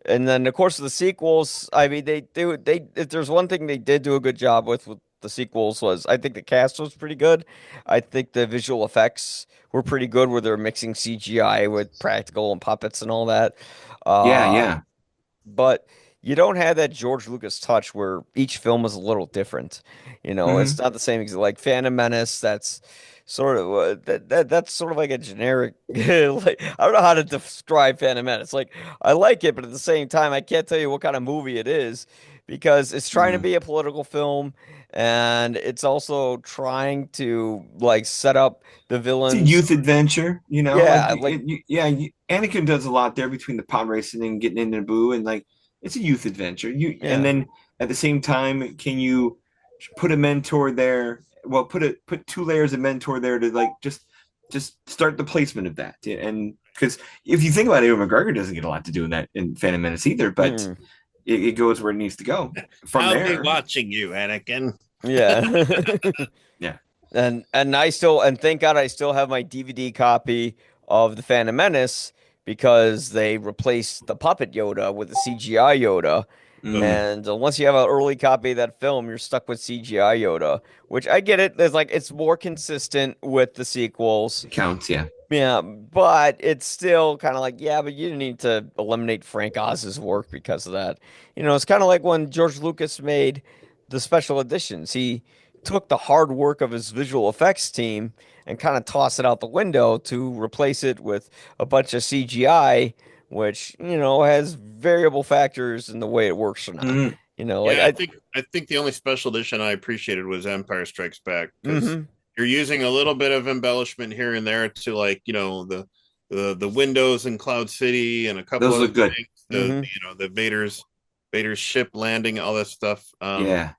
S1: And then, of course, the sequels. I mean, they if there's one thing they did do a good job with the sequels was I think the cast was pretty good. I think the visual effects were pretty good where they're mixing CGI with practical and puppets and all that.
S2: Yeah,
S1: Uh,
S2: yeah.
S1: but you don't have that George Lucas touch where each film is a little different. It's not the same like Phantom Menace. That's sort of that's sort of like a generic. Like, I don't know how to describe Phantom Menace. Like I like it, but at the same time, I can't tell you what kind of movie it is because it's trying to be a political film and it's also trying to like set up the
S2: It's a
S1: villains.
S2: youth adventure,
S1: Yeah, like
S2: Anakin does a lot there between the pod racing and getting into Naboo, and like it's a youth adventure. And
S1: yeah.
S2: then at the same time, can you put a mentor there? Well, put two layers of mentor there to like just start the placement of that. And because if you think about it, Ewan McGregor doesn't get a lot to do in that in Phantom Menace either, but it goes where it needs to go. From
S3: I'll
S2: there,
S3: be watching you, Anakin.
S1: Yeah.
S2: yeah.
S1: And thank God I still have my DVD copy of the Phantom Menace because they replaced the puppet Yoda with the CGI Yoda. And unless you have an early copy of that film, you're stuck with CGI Yoda, which I get it. There's like it's more consistent with the sequels.
S2: It counts, yeah.
S1: Yeah, but it's still kind of like, yeah, but you need to eliminate Frank Oz's work because of that. It's kind of like when George Lucas made the special editions. He took the hard work of his visual effects team and kind of tossed it out the window to replace it with a bunch of CGI, which, has variable factors in the way it works or not. Like
S3: Yeah, I think the only special edition I appreciated was Empire Strikes Back because you're using a little bit of embellishment here and there to like the windows in Cloud City and a couple
S2: Those
S3: of
S2: look good.
S3: things. The Vader's ship landing, all that stuff.
S2: Yeah.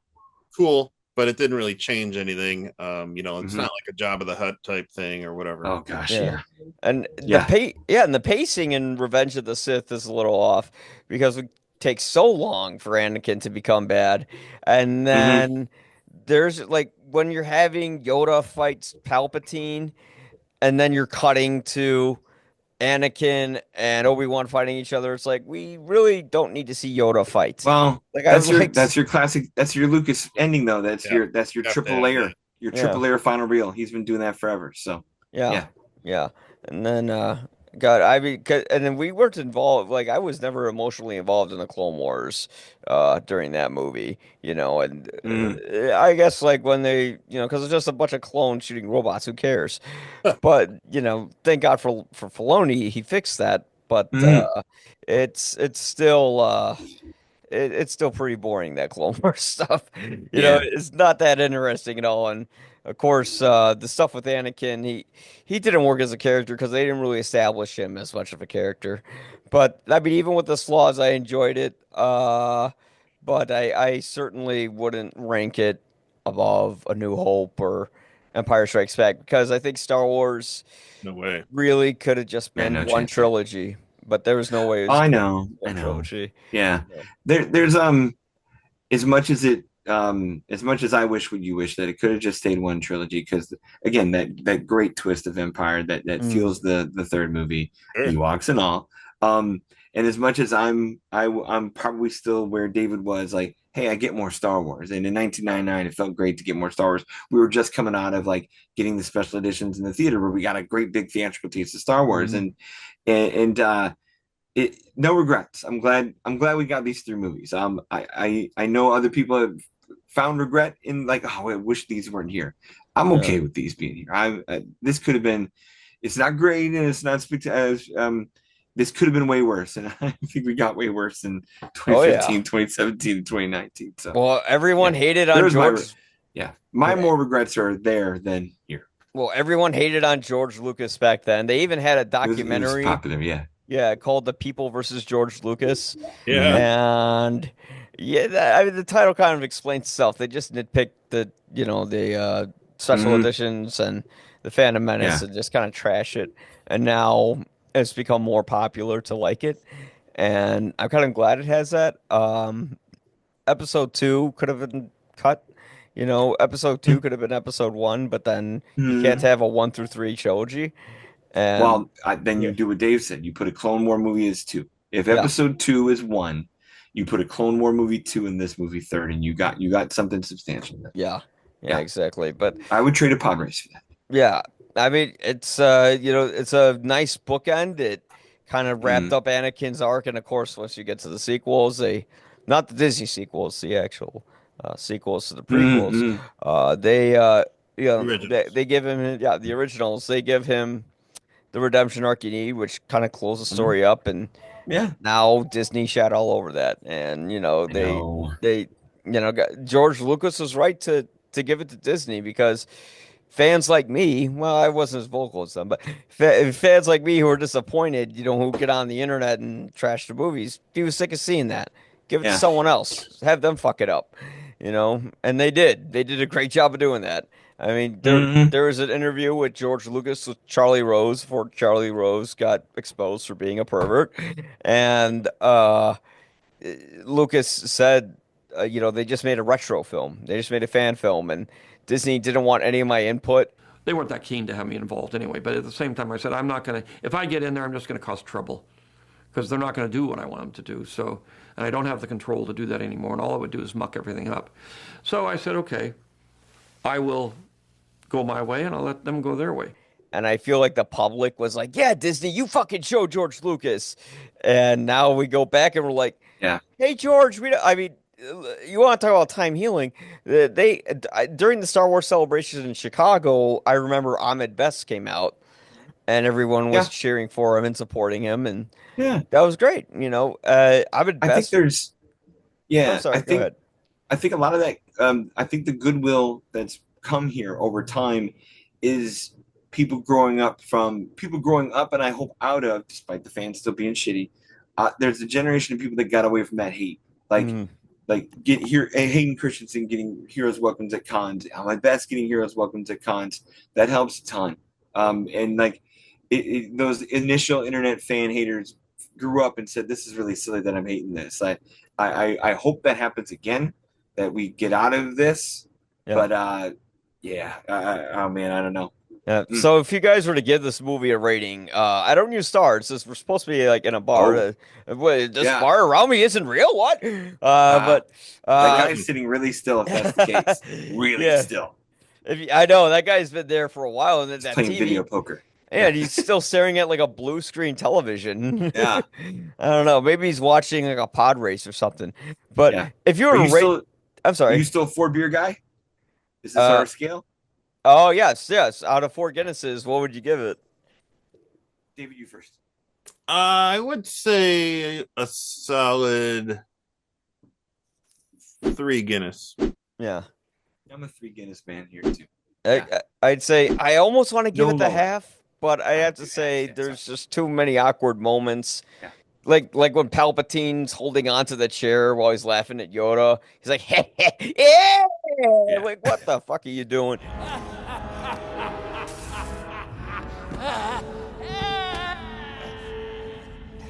S3: Cool, but it didn't really change anything. It's not like a Jabba the Hutt type thing or whatever.
S2: Oh gosh, yeah.
S1: And the pacing in Revenge of the Sith is a little off because it takes so long for Anakin to become bad. And then there's like when you're having Yoda fights Palpatine and then you're cutting to Anakin and Obi-Wan fighting each other. It's like we really don't need to see Yoda fight.
S2: Well,
S1: like
S2: that's your classic. That's your Lucas ending though. That's your triple layer. Your triple layer final reel. He's been doing that forever. So
S1: yeah. And then God, I mean, and then we weren't involved. Like I was never emotionally involved in the Clone Wars during that movie. And I guess like when they, because it's just a bunch of clones shooting robots. Who cares? But thank God for Filoni, he fixed that. But it's still. It's still pretty boring, that Clone Wars stuff. It's not that interesting at all. And of course, the stuff with Anakin, he didn't work as a character because they didn't really establish him as much of a character. But I mean, even with the flaws, I enjoyed it. But I certainly wouldn't rank it above A New Hope or Empire Strikes Back because I think Star Wars really could have just been one trilogy. But there was no way.
S2: I know.
S1: Trilogy.
S2: Yeah. There's as much as I wish you wish that it could have just stayed one trilogy because again that great twist of Empire that fuels the third movie, Ewoks and all. And as much as I'm probably still where David was, like, hey, I get more Star Wars. And in 1999, it felt great to get more Star Wars. We were just coming out of like getting the special editions in the theater where we got a great big theatrical taste of Star Wars. And no regrets. I'm glad we got these 3 movies. I know other people have found regret in like, oh, I wish these weren't here. I'm okay with these being here. This could have been. It's not great and it's not this could have been way worse, and I think we got way worse in 2015, 2017, and 2019. So,
S1: well, everyone hated on George.
S2: My more regrets are there than here.
S1: Well, everyone hated on George Lucas back then. They even had a documentary.
S2: It was popular,
S1: yeah, called "The People versus George Lucas."
S3: Yeah,
S1: and I mean the title kind of explains itself. They just nitpicked the special editions and the Phantom Menace and just kind of trash it. And now it's become more popular to like it, and I'm kind of glad it has that. Episode 2 could have been cut. Episode 2 could have been episode 1, but then you can't have a 1 through 3 trilogy. And
S2: then you do what Dave said. You put a Clone War movie as 2. If episode 2 is 1, you put a Clone War movie 2 and this movie 3rd, and you got something substantial.
S1: Yeah, exactly. But
S2: I would trade a pod race for that.
S1: Yeah, I mean it's it's a nice bookend. It kind of wrapped up Anakin's arc, and of course, once you get to the sequels, not the Disney sequels, the actual sequels to the prequels, they give him the originals. They give him the redemption arc you need, which kind of closes the story up, and now Disney shat all over that, and George Lucas was right to give it to Disney because fans like me, well, I wasn't as vocal as them, but fans like me who are disappointed, who get on the internet and trash the movies, he was sick of seeing that. Give it to someone else. Have them fuck it up, And they did. They did a great job of doing that. I mean, there was an interview with George Lucas with Charlie Rose before Charlie Rose got exposed for being a pervert, and Lucas said, they just made a retro film. They just made a fan film, and Disney didn't want any of my input.
S11: They weren't that keen to have me involved anyway, but at the same time I said, I'm not going to, if I get in there, I'm just going to cause trouble because they're not going to do what I want them to do. So, and I don't have the control to do that anymore, and all I would do is muck everything up. So I said, okay, I will go my way and I'll let them go their way.
S1: And I feel like the public was like, yeah, Disney, you fucking show George Lucas. And now we go back and we're like, hey, George, you want to talk about time healing? During the Star Wars celebrations in Chicago, I remember Ahmed Best came out, and everyone was cheering for him and supporting him, and that was great. Ahmed Best.
S2: I think there's,
S1: I'm sorry, go ahead.
S2: I think a lot of that. I think the goodwill that's come here over time is people growing up, and I hope out of, despite the fans still being shitty. There's a generation of people that got away from that hate, like Hayden Christensen getting heroes welcomes at cons, my best getting heroes welcomes at cons. That helps a ton. And like those initial internet fan haters grew up and said, this is really silly that I'm hating this. I hope that happens again, that we get out of this. But oh man, I don't know.
S1: Yeah. So if you guys were to give this movie a rating, I don't use stars. We're supposed to be like in a bar. This bar around me isn't real. What? But
S2: that guy's sitting really still. If that's the case, really still.
S1: I know that guy's been there for a while, and then that
S2: playing
S1: TV,
S2: video poker.
S1: And he's still staring at like a blue screen television.
S2: Yeah,
S1: I don't know. Maybe he's watching like a pod race or something. But if you were to rate, I'm sorry,
S2: are you still a 4 beer guy? Is this our scale?
S1: Oh, yes. Out of 4 Guinnesses, what would you give it?
S2: David, you first.
S3: I would say a solid 3 Guinness.
S1: Yeah.
S2: I'm a 3 Guinness man here, too.
S1: I'd say I almost want to give it the half, but I have to say there's just too many awkward moments.
S2: Yeah.
S1: Like when Palpatine's holding onto the chair while he's laughing at Yoda. He's like, yeah! Like, what the fuck are you doing?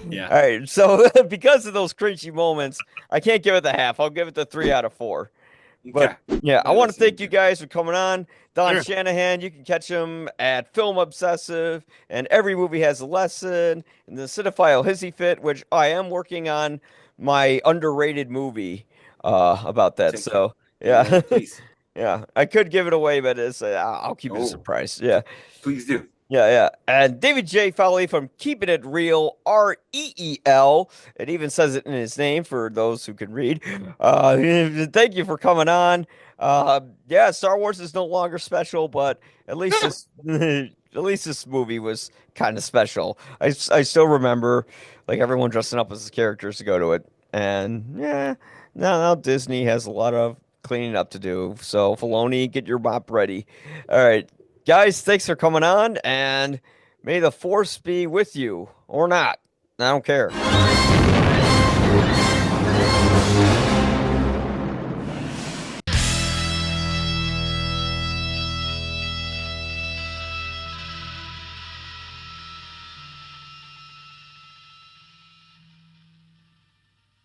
S2: Yeah.
S1: All right. So because of those cringy moments, I can't give it the half. I'll give it the 3 out of 4. But yeah, I want to thank you guys for coming on. Don
S3: Sure.
S1: Shanahan, you can catch him at Film Obsessive, and every movie has a lesson, and the Cinephile Hissy Fit, which I am working on my underrated movie about that. So yeah,
S2: please.
S1: yeah, I could give it away, but I'll keep it a surprise. Yeah.
S2: Please do.
S1: Yeah. And David J. Fowley from Keeping It Real, REEL. It even says it in his name for those who can read. Thank you for coming on. Yeah, Star Wars is no longer special, but at least this at least this movie was kind of special. I still remember like everyone dressing up as the characters to go to it. And yeah, now Disney has a lot of cleaning up to do. So Filoni, get your mop ready. All right. Guys, thanks for coming on, and may the force be with you or not. I don't care.